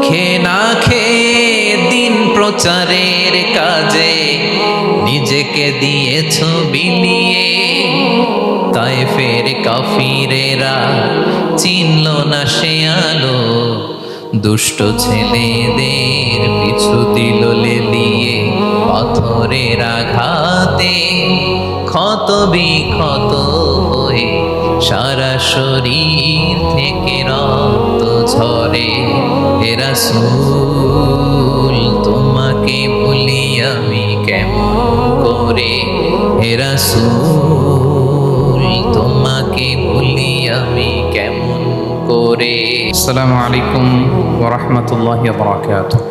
খেয়ে না খেয়ে দিন প্রচারের কাজে নিজেকে দিয়েছ বিলিয়ে, তায়েফের কাফিরেরা চিনল না সে আলো, দুষ্ট ছেলেদের পিছু দিল লেলিয়ে, পাথরের আঘাতে ক্ষত বিক্ষত হয়ে সারা শরীর থেকে রক্ত ঝরে। হে রাসূল তোমাকে ভুলি আমি কেমন করে, হে রাসূল তোমাকে ভুলি আমি কেমন করে। আসসালামু আলাইকুম ওয়া রাহমাতুল্লাহি ওয়া বারাকাতুহু।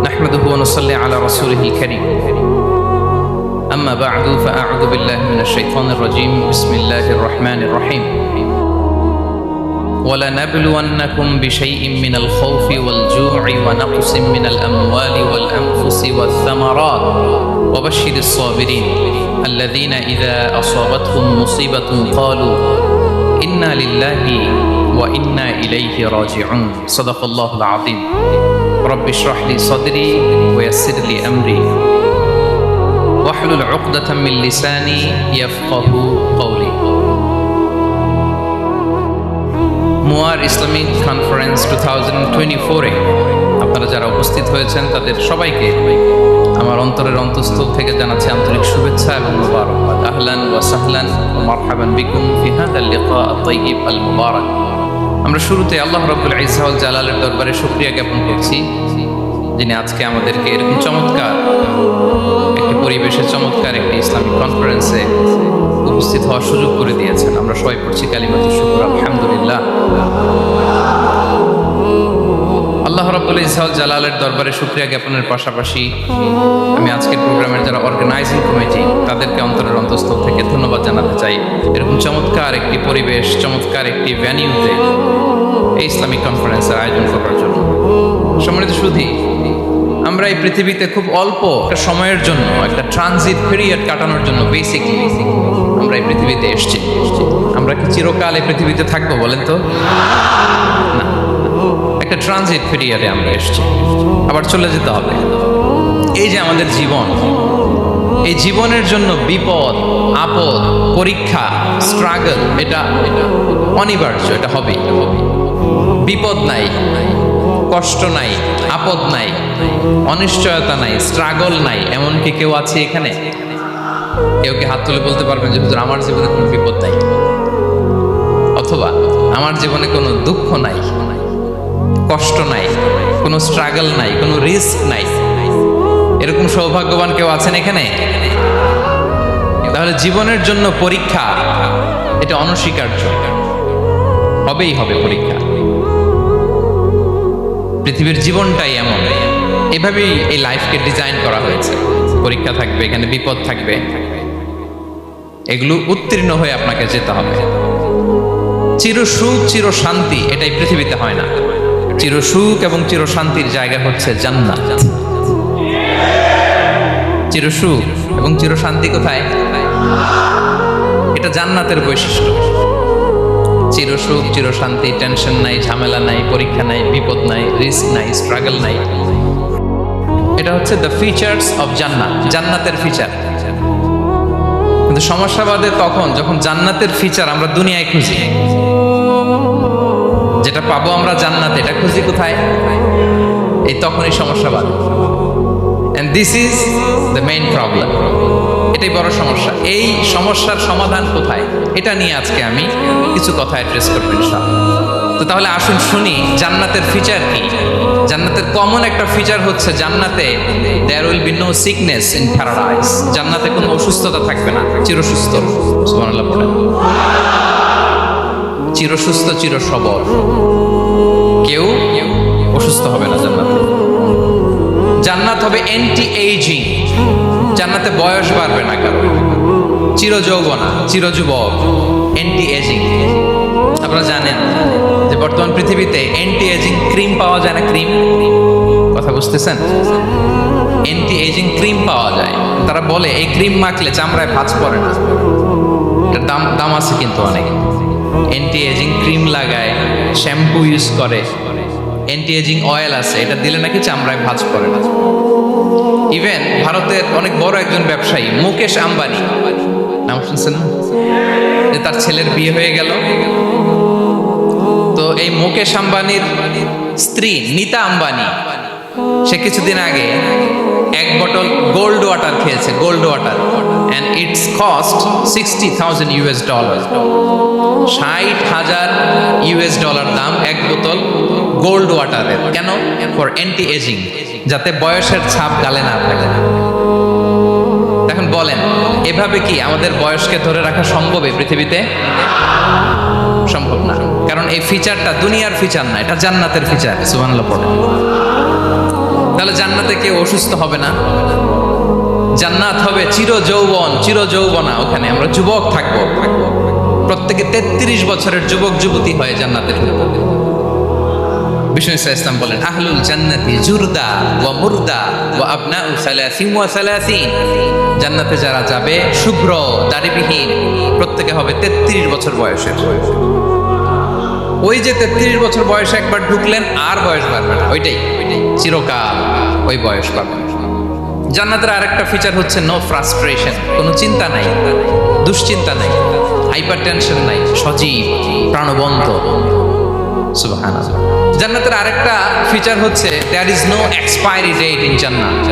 নাহমাদুহু ওয়া নুসাল্লি আলা রাসূলিহিল কারীম। আম্মা বা'দু ফাআউযু বিল্লাহি মিনাশ শাইতানির রাজীম। বিসমিল্লাহির রাহমানির রাহিম। وَلَنَبْلُوَنَّكُمْ بِشَيْءٍ مِّنَ الْخَوْفِ وَالْجُوعِ وَنَقْصٍ مِّنَ الْأَمْوَالِ وَالْأَنفُسِ وَالثَّمَرَاتِ وَبَشِّرِ الصَّابِرِينَ الَّذِينَ إِذَا أَصَابَتْهُم مُّصِيبَةٌ قَالُوا إِنَّا لِلَّهِ وَإِنَّا إِلَيْهِ رَاجِعُونَ صدق الله العظيم رب اشرح لي صدري ويسر لي أمري واحلل عقدة من لساني يفقه قولي। মুয়ার ইসলামিক কনফারেন্স 2024-এ আপনারা যারা উপস্থিত হয়েছেন তাদের সবাইকে আমার অন্তরের অন্তঃস্থল থেকে জানাচ্ছি আন্তরিক শুভেচ্ছা এবং মুবারকবাদ। আহলান ওয়া সাহলান ওয়া মারহাবান বিকুম ফি হাযাল লিকা আত-তাইয়িব আল মুবারাক। আমরা শুরুতে আল্লাহ রাব্বুল ইজ্জা ওয়াল জালালের দরবারে শুকরিয়া জ্ঞাপন করছি, যিনি আজকে আমাদেরকে এরকম চমৎকার একটি পরিবেশে চমৎকার একটি ইসলামিক কনফারেন্সে উপস্থিত হওয়ার সুযোগ করে দিয়েছেন। আমরা সবাই পড়ছি কালিমাতুশ শুকর আলহামদুলিল্লাহ। আল্লাহ রাব্বুল ইজ্জা ওয়াল জালালের দরবারে শুকরিয়া জ্ঞাপনের পাশাপাশি আমি আজকের প্রোগ্রামের যারা অর্গানাইজিং কমিটি তাদেরকে অন্তরের অন্তঃস্থল থেকে ধন্যবাদ জানাতে চাই, এরকম চমৎকার একটি পরিবেশ, চমৎকার একটি ভেন্যুতে এই ইসলামিক কনফারেন্সের আয়োজন করার জন্য। সম্মানিত সুধী, আমরা এই পৃথিবীতে খুব অল্প একটা সময়ের জন্য, একটা ট্রানজিট পিরিয়ড কাটানোর জন্য বেসিকলি আমরা এই পৃথিবীতে এসেছি। আমরা কি চিরকাল এই পৃথিবীতে থাকবো বলেন তো? না, একটা ট্রানজিট পিরিয়ডে আমরা এসেছি, আবার চলে যেতে হবে। এই যে আমাদের জীবন, এই জীবনের জন্য বিপদ, আপদ, পরীক্ষা, স্ট্রাগল এটা অনিবার্য, এটা হবেই। বিপদ নাই, কষ্ট নাই, আপদ নাই, অনিশ্চয়তা নাই, স্ট্রাগল নাই, এমনকি কেউ আছে এখানে? কেউ কি হাত তুলে বলতে পারবেন যে হুজুর আমার জীবনে কোনো বিপদ নাই, অথবা আমার জীবনে কোনো দুঃখ নাই, কষ্ট নাই, কোনো স্ট্রাগল নাই, কোনো রিস্ক নাই? এরকম সৌভাগ্যবান কেউ আছেন এখানে? তাহলে জীবনের জন্য পরীক্ষা এটা অনস্বীকার্য, হবেই হবে পরীক্ষা। পৃথিবীর জীবনটাই এমন, এভাবেই এই লাইফকে ডিজাইন করা হয়েছে। পরীক্ষা থাকবে, এখানে বিপদ থাকবে, এগুলো উত্তীর্ণ হয়ে আপনাকে যেতে হবে। চির সুখ চির শান্তি এটাই পৃথিবীতে হয় না। চির সুখ এবং চির শান্তির জায়গা হচ্ছে জান্নাত। চির সুখ এবং চির শান্তি কোথায়? এটা জান্নাতের বৈশিষ্ট্য। চির সুখ চির শান্তি, টেনশন নাই, ঝামেলা নাই, পরীক্ষা নাই, বিপদ নাই, রিস্ক নাই, স্ট্রাগল নাই। এটা হচ্ছে দ্য ফিচার্স অফ জান্নাত, জান্নাতের ফিচার। কিন্তু সমস্যা বাদে তখন যখন জান্নাতের ফিচার আমরা দুনিয়ায় খুঁজি, যেটা পাবো আমরা জান্নাতে, এটা খুঁজি কোথায়? এই তখনই সমস্যা বাদে। And this is the main problem. এটাই বড় সমস্যা। এই সমস্যার সমাধান কোথায়, এটা নিয়ে আজকে আমি কিছু কথা অ্যাড্রেস করবো ইনশাআল্লাহ। তো তাহলে আসুন শুনি জান্নাতের ফিচার কি। জান্নাতের কমন একটা ফিচার হচ্ছে জান্নাতে there will be no sickness in paradise. জান্নাতে কোনো অসুস্থতা থাকবে না, চিরসুস্থ। সুবহানাল্লাহ পড়েন। চিরসুস্থ চির সবল, কেউ অসুস্থ হবে না জান্নাতে। জান্নাত হবে অ্যান্টি এইজিং, জান্নাতে বয়স বাড়বে না কারো। চির যৌবনা, চির যুবক, অ্যান্টি এজিং। আপনারা জানেন যে বর্তমান পৃথিবীতে অ্যান্টি এজিং ক্রিম পাওয়া যায় না? ক্রিম, কথা বুঝতেছেন? অ্যান্টি এজিং ক্রিম পাওয়া যায়। তারা বলে এই ক্রিম মাখলে চামড়ায় ভাঁজ পড়ে না। এটার দাম আছে কিন্তু অনেক। অ্যান্টি এজিং ক্রিম লাগায়, শ্যাম্পু ইউজ করে, অ্যান্টি এজিং অয়েল আছে, এটা দিলে নাকি চামড়ায় ভাঁজ পড়ে না। ইভেন ভারতের অনেক বড় একজন ব্যবসায়ী মুকেশ আম্বানি, নাম শুনছেন না, যে তার ছেলের বিয়ে হয়ে গেল, তো এই মুকেশ আম্বানির স্ত্রী নীতা আম্বানি, সে কিছুদিন আগে এক বোতল গোল্ড ওয়াটার খেয়েছে, gold water, and it's cost $60,000 $60,000 দাম এক বোতল গোল্ড ওয়াটারের। কেন? ফর অ্যান্টি এজিং, যাতে বয়সের ছাপ গালে না থাকে। এখন বলেন, এভাবে কি আমাদের বয়সকে ধরে রাখা সম্ভব এই পৃথিবীতে? সম্ভব না, কারণ এই ফিচারটা দুনিয়ার ফিচার না, এটা জান্নাতের ফিচার। সুবহানাল্লাহ পড়েন। তাহলে জান্নাতে কেউ অসুস্থ হবে না, জান্নাত হবে চির যৌবন, চির যৌবনা, ওখানে আমরা যুবক থাকবো, প্রত্যেকে 33 বছরের যুবক যুবতী হয়ে জান্নাতে ঢুকবো। বিষ্ণু ইসলাম বলেন, আহলুল জান্নাতি জুরদা ওয়া মুরদা ওয়া আবনাউ 30 ওয়া 30। জান্নাতে যারা যাবে শুভ্র দাড়িবিহীন, প্রত্যেকে হবে 33 বছর বয়সের। ওই যে 33 বছর বয়সে একবার ঢুকলেন আর বয়স বাড়বে না, ওইটাই চিরকাল ওই বয়স পাবে। জান্নাতের আরেকটা ফিচার হচ্ছে নো ফ্রাস্ট্রেশন, কোনো চিন্তা নাই, দুশ্চিন্তা নাই, হাইপার টেনশন নাই, সজীব প্রাণবন্ত। সুবহানাল্লাহ। জান্নাতের আরেকটা ফিচার হচ্ছে there is no expiry date in জান্নাত।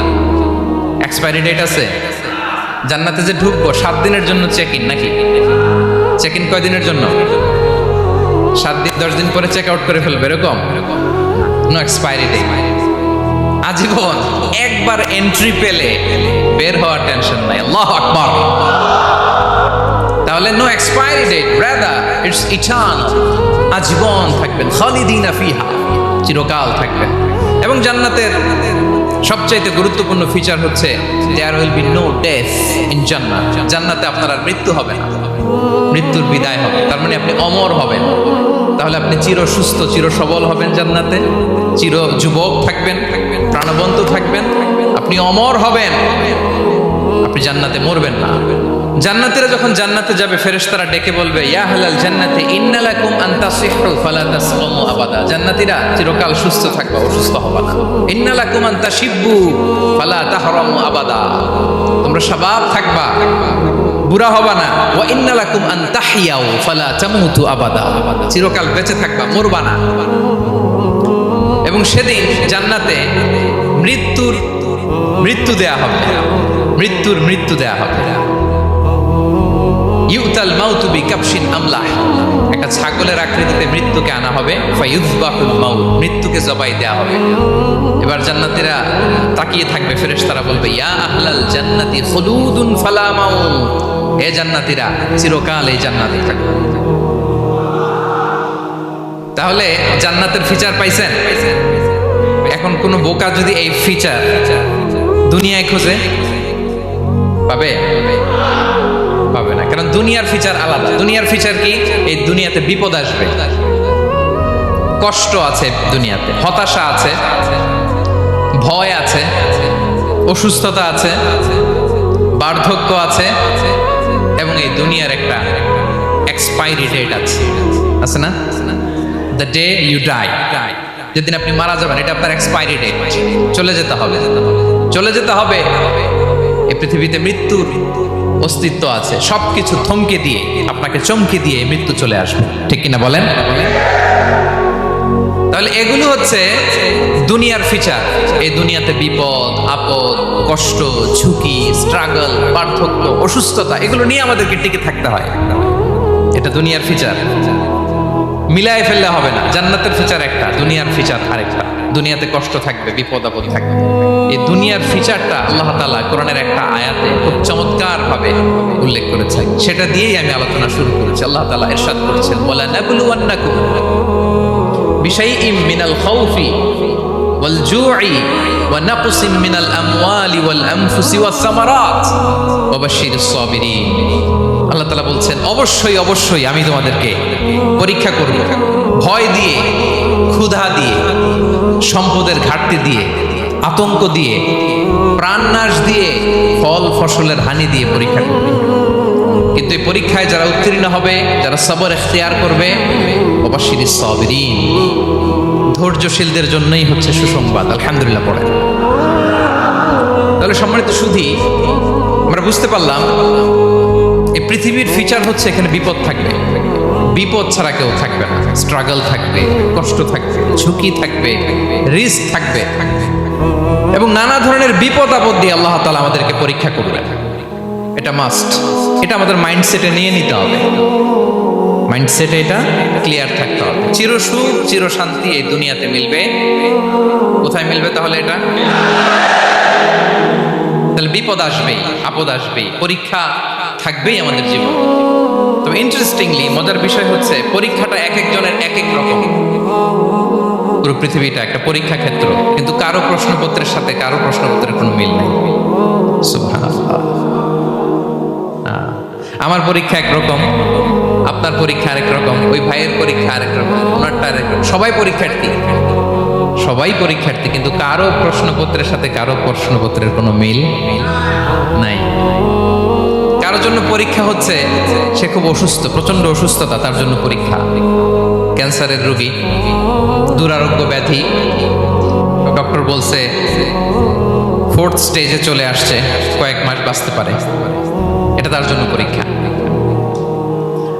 এক্সপায়ারি ডেট আছে? জান্নাতে যে ঢুকবো 7 দিনের জন্য চেক ইন, নাকি চেক ইন কয় দিনের জন্য? 7 দিন 10 দিন পরে চেক আউট করে ফেলবে, এরকম? নো এক্সপায়ারি ডেট, আজীবন। একবার এন্ট্রি পেলে বের হওয়ার টেনশন নাই। আল্লাহু আকবার। তাহলে no expiry date, brother, it's eternal, আজীবন থাকবেন, খালিদিনা ফিহা, চিরকাল থাকবেন। এবং জান্নাতের সবচাইতে গুরুত্বপূর্ণ ফিচার হচ্ছে there will be no death in জান্নাত। জান্নাতে আপনার আর মৃত্যু হবে না, মৃত্যুর বিদায় হবে, তার মানে আপনি অমর হবেন। তাহলে আপনি চির সুস্থ, চির সবল হবেন জান্নাতে, চির যুবক থাকবেন, প্রাণবন্ত থাকবেন, আপনি অমর হবেন, আপনি জান্নাতে মরবেন না। জান্নাতীরা যখন জান্নাতে যাবে, ফেরেশতারা ডেকে বলবে, ইয়া আহলাল জান্নাতি ইন্না লাকুম আন তাসিহু ফালা তাসকামু আবাদা। জান্নাতীরা চিরকাল সুস্থ থাকবা, অসুস্থ হবে না। ইন্না লাকুম আন তাশিব্বু ফালা তাহরামু আবাদা, তোমরা শাবাব থাকবা, বুড়া হবা না। ওয়া ইন্না লাকুম আন তাহইয়াউ ফালা তামুতু আবাদা, চিরকাল বেঁচে থাকবা, মরবা না। এবং সেদিন জান্নাতে মৃত্যু দেয়া হবে, মৃত্যু দেয়া হবে। ইউতাল মাউতু বিকাবশিন আমলাহ, একটা ছাগলের আকৃতিতে মৃত্যুকে আনা হবে। ফায়ুযবাহুল মাউত, মৃত্যুকে জবাই দেয়া হবে। এবার জান্নাতীরা তাকিয়ে থাকবে, ফেরেশতারা বলবে, ইয়া আহলাল জান্নাতি খুলুদুন ফালা মাউত, হে জান্নাতীরা চিরকাল এই জান্নাতে থাকবে। তাহলে জান্নাতের ফিচার পাইছেন? এখন কোন বোকা যদি এই ফিচার দুনিয়ায় খোঁজে, পাবে? পাবে না, কারণ দুনিয়ার ফিচার আলাদা। দুনিয়ার ফিচার কি? এই দুনিয়াতে বিপদ আসবে, কষ্ট আছে দুনিয়াতে, হতাশা আছে, ভয় আছে, অসুস্থতা আছে, বার্ধক্য আছে, এবং এই দুনিয়ার একটা এক্সপায়ারি ডেট আছে না? দ্য ডে ইউ ডাই, যেদিন আপনি মারা যাবেন, এটা আপনার এক্সপায়ারি ডেট, চলে যেতে হবে, চলে যেতে হবে। এই পৃথিবীতে মৃত্যুর অস্তিত্ব আছে, সবকিছু থমকে দিয়ে, আপনাকে চমকে দিয়ে মৃত্যু চলে আসবে, ঠিক কিনা বলেন? তাহলে এগুলো হচ্ছে দুনিয়ার ফিচার। এই দুনিয়াতে বিপদ আপদ, কষ্ট, ঝুঁকি, স্ট্রাগল, পার্থক্য, অসুস্থতা, এগুলো নিয়ে আমাদেরকে টিকে থাকতে হয়। এটা দুনিয়ার ফিচার, মিলায় ফেললে হবে না। জান্নাতের ফিচার একটা, দুনিয়ার ফিচার আরেকটা। দুনিয়াতে কষ্ট থাকবে, বিপদ আপদ থাকবে। এই দুনিয়ার ফিচারটা আল্লাহ তাআলা কোরআনের একটা আয়াতে খুব চমৎকার ভাবে উল্লেখ করেছেন, সেটা দিয়েই আমি আলোচনা শুরু করেছি। আল্লাহ তাআলা ইরশাদ করেছেন, ওয়ালা নাবলুওয়ান্নাকুম বিশাইইম মিনাল খাউফি ওয়াল জু'i ওয়া নাকসিম মিনাল আমওয়ালি ওয়াল আনফুসি ওয়াস সামারাত ওয়া বাশশিরিস সাবিরিন। আল্লাহ তাআলা বলছেন, অবশ্যই অবশ্যই আমি তোমাদেরকে পরীক্ষা করব, ভয় দিয়ে, ক্ষুধা দিয়ে, সম্পদের ঘাটতি দিয়ে, আতঙ্ক দিয়ে, প্রাণনাশ দিয়ে, ফল ফসলের হানি দিয়ে পরীক্ষা করব। কিন্তু কিন্তু এই পরীক্ষায় যারা উত্তীর্ণ হবে, যারা সবর ইখতিয়ার করবে, ওয়াবাশশিরিস সাবিরিন, ধৈর্যশীলদের জন্যই হচ্ছে সুসংবাদ। আলহামদুলিল্লাহ পড়ে। তাহলে সম্মানিত সুধী, আমরা বুঝতে পারলাম এই পৃথিবীর ফিচার হচ্ছে এখানে বিপদ থাকবে, বিপদ ছাড়া কেউ থাকবে না। স্ট্রাগল থাকবে, কষ্ট থাকবে, ঝুঁকি থাকবে, রিস্ক থাকবে, এবং নানা ধরনের বিপদ আপদ দিয়ে আল্লাহ তাআলা আমাদেরকে পরীক্ষা করবে। এটা মাস্ট, এটা আমাদের মাইন্ডসেটে নিয়ে নিতে হবে। মাইন্ডসেটে এটা ক্লিয়ার থাকতে হবে। চিরসুখ চিরশান্তি এই দুনিয়াতে মিলবে, কোথায় মিলবে তাহলে এটা? তাহলে বিপদ আসবেই, আপদ আসবেই, পরীক্ষা থাকবেই আমাদের জীবন। তবে ইন্টারেস্টিংলি মজার বিষয় হচ্ছে পরীক্ষাটা এক একজনের এক এক রকম। পুরো পৃথিবীটা একটা পরীক্ষা ক্ষেত্র, কিন্তু কারো প্রশ্নপত্রের সাথে কারো প্রশ্নপত্রের কোনো মিল নেই। সুবহানাল্লাহ। আমার পরীক্ষা একরকম, আপনার পরীক্ষা আরেক রকম, ওই ভাইয়ের পরীক্ষা আরেক রকম, ওনারটা আরেক রকম। সবাই পরীক্ষার্থী, সবাই পরীক্ষার্থী, কিন্তু কারো প্রশ্নপত্রের সাথে কারো প্রশ্নপত্রের কোনো মিল নাই। কারোর জন্য পরীক্ষা হচ্ছে সে খুব অসুস্থ, প্রচন্ড অসুস্থতা, তার জন্য পরীক্ষা। ক্যান্সারের রোগী, দুরারোগ্য ব্যাধি, ডক্টর বলছে 4th স্টেজে চলে আসছে, কয়েক মাস বাঁচতে পারে, এটা তার জন্য পরীক্ষা।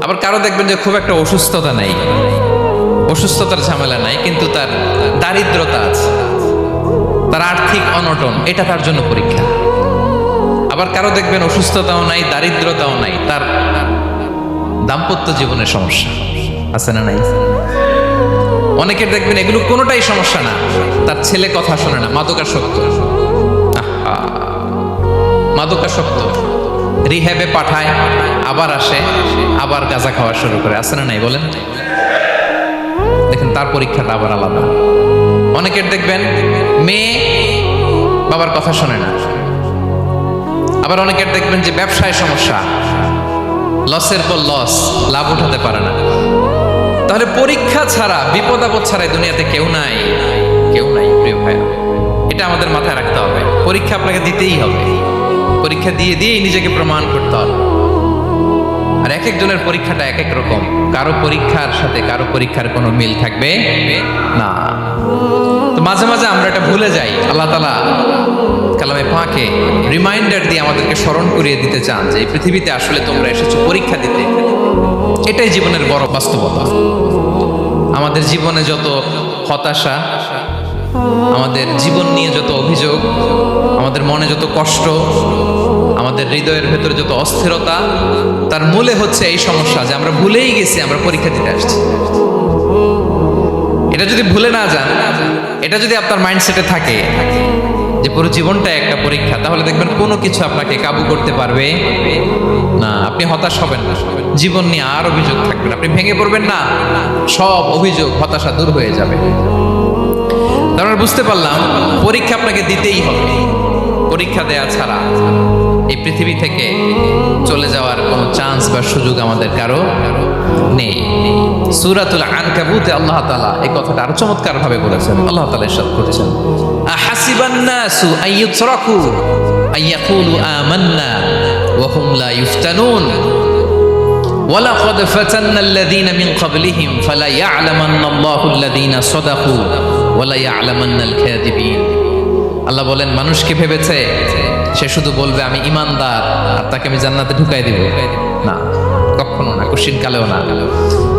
আবার কারো দেখবেন যে খুব একটা অসুস্থতা নাই, অসুস্থতার ঝামেলা নাই, কিন্তু তার দারিদ্রতা আছে, তার আর্থিক অনটন, এটা তার জন্য পরীক্ষা। আবার কারো দেখবেন অসুস্থতাও নাই, দারিদ্রতাও নাই, তার দাম্পত্য জীবনের সমস্যা আছে না নাই? অনেকের দেখবেন এগুলো কোনোটাই সমস্যা না, তার ছেলে কথা শোনে না, মাদকাসক্ত, মাদকাসক্ত, রিহ্যাবে পাঠায়, আবার আসে, আবার গাঁজা খাওয়া শুরু করে, আছে না নাই বলেন? দেখেন তার পরীক্ষাটা আবার আলাদা। অনেকের দেখবেন মেয়ে বাবার কথা শোনে না। আবার অনেকের দেখবেন যে ব্যবসায় সমস্যা, লসের পর লস, লাভ উঠাতে পারে না। তাহলে পরীক্ষা ছাড়া, বিপদ আপদ ছাড়া দুনিয়াতে কেউ নাই, কেউ নাই প্রিয় ভাই। এটা আমাদের মাথায় রাখতে হবে। পরীক্ষা আপনাকে দিতেই হবে, পরীক্ষা দিয়ে দিয়েই নিজেকে প্রমাণ করতে হবে। আর এক একজনের পরীক্ষাটা এক এক রকম, কারো পরীক্ষার সাথে কারো পরীক্ষার কোনো মিল থাকবে না। তো মাঝে মাঝে আমরা এটা ভুলে যাই। আল্লাহ তাআলা কালামে পাকে রিমাইন্ডার দিয়ে আমাদেরকে স্মরণ করিয়ে দিতে চান যে এই পৃথিবীতে আসলে তোমরা এসেছো পরীক্ষা দিতে। এটাই জীবনের বড় বাস্তবতা। আমাদের জীবনে যত হতাশা, আমাদের জীবন নিয়ে যত অভিযোগ, আমাদের মনে যত কষ্ট, আমাদের হৃদয়ের ভেতরে যত অস্থিরতা, তার মূলে হচ্ছে এই সমস্যা যে আমরা ভুলেই গেছি আমরা পরীক্ষা দিতে আসছি। এটা যদি ভুলে না যান, এটা যদি আপনার মাইন্ডসেটে থাকে যে পুরো জীবনটা একটা পরীক্ষা, তাহলে দেখবেন কোনো কিছু আপনাকে কাবু করতে পারবে না। আপনি হতাশ হবেন না, জীবন নিয়ে আর অভিযোগ থাকবে না, আপনি ভেঙে পড়বেন না, সব অভিযোগ হতাশা দূর হয়ে যাবে। তারপর বুঝতে পারলাম পরীক্ষা আপনাকে দিতেই হবে। পরীক্ষা দেয়া ছাড়া এই পৃথিবী থেকে চলে যাওয়ার কোনো চান্স বা সুযোগ আমাদের কারো নেই। সূরাতুল আনকাবুতে আল্লাহ তাআলা এই কথাটা আরো চমৎকার ভাবে বলেছেন। আল্লাহ তাআলা ইরশাদ করেছেন, আহাসিবান নাসু আইয়ুতরাকু আইয়াকুলু আমান্না ওয়া হুম লা ইফতানুন ওয়ালাকাদ ফাতান্নাল্লাযীনা মিন ক্বাবলিহিম ফালা ইয়া'লামান্নাল্লাহু আল্লাযীনা সাদাকু ওয়ালা ইয়া'লামান্নাল কাযিবিন। আল্লাহ বলেন, মানুষকে ভেবেছে সে শুধু বলবে আমি ঈমানদার আর তাকে আমি জান্নাতে ঢুকাই দিব, না, কখনো না, কঠিন কালেও না।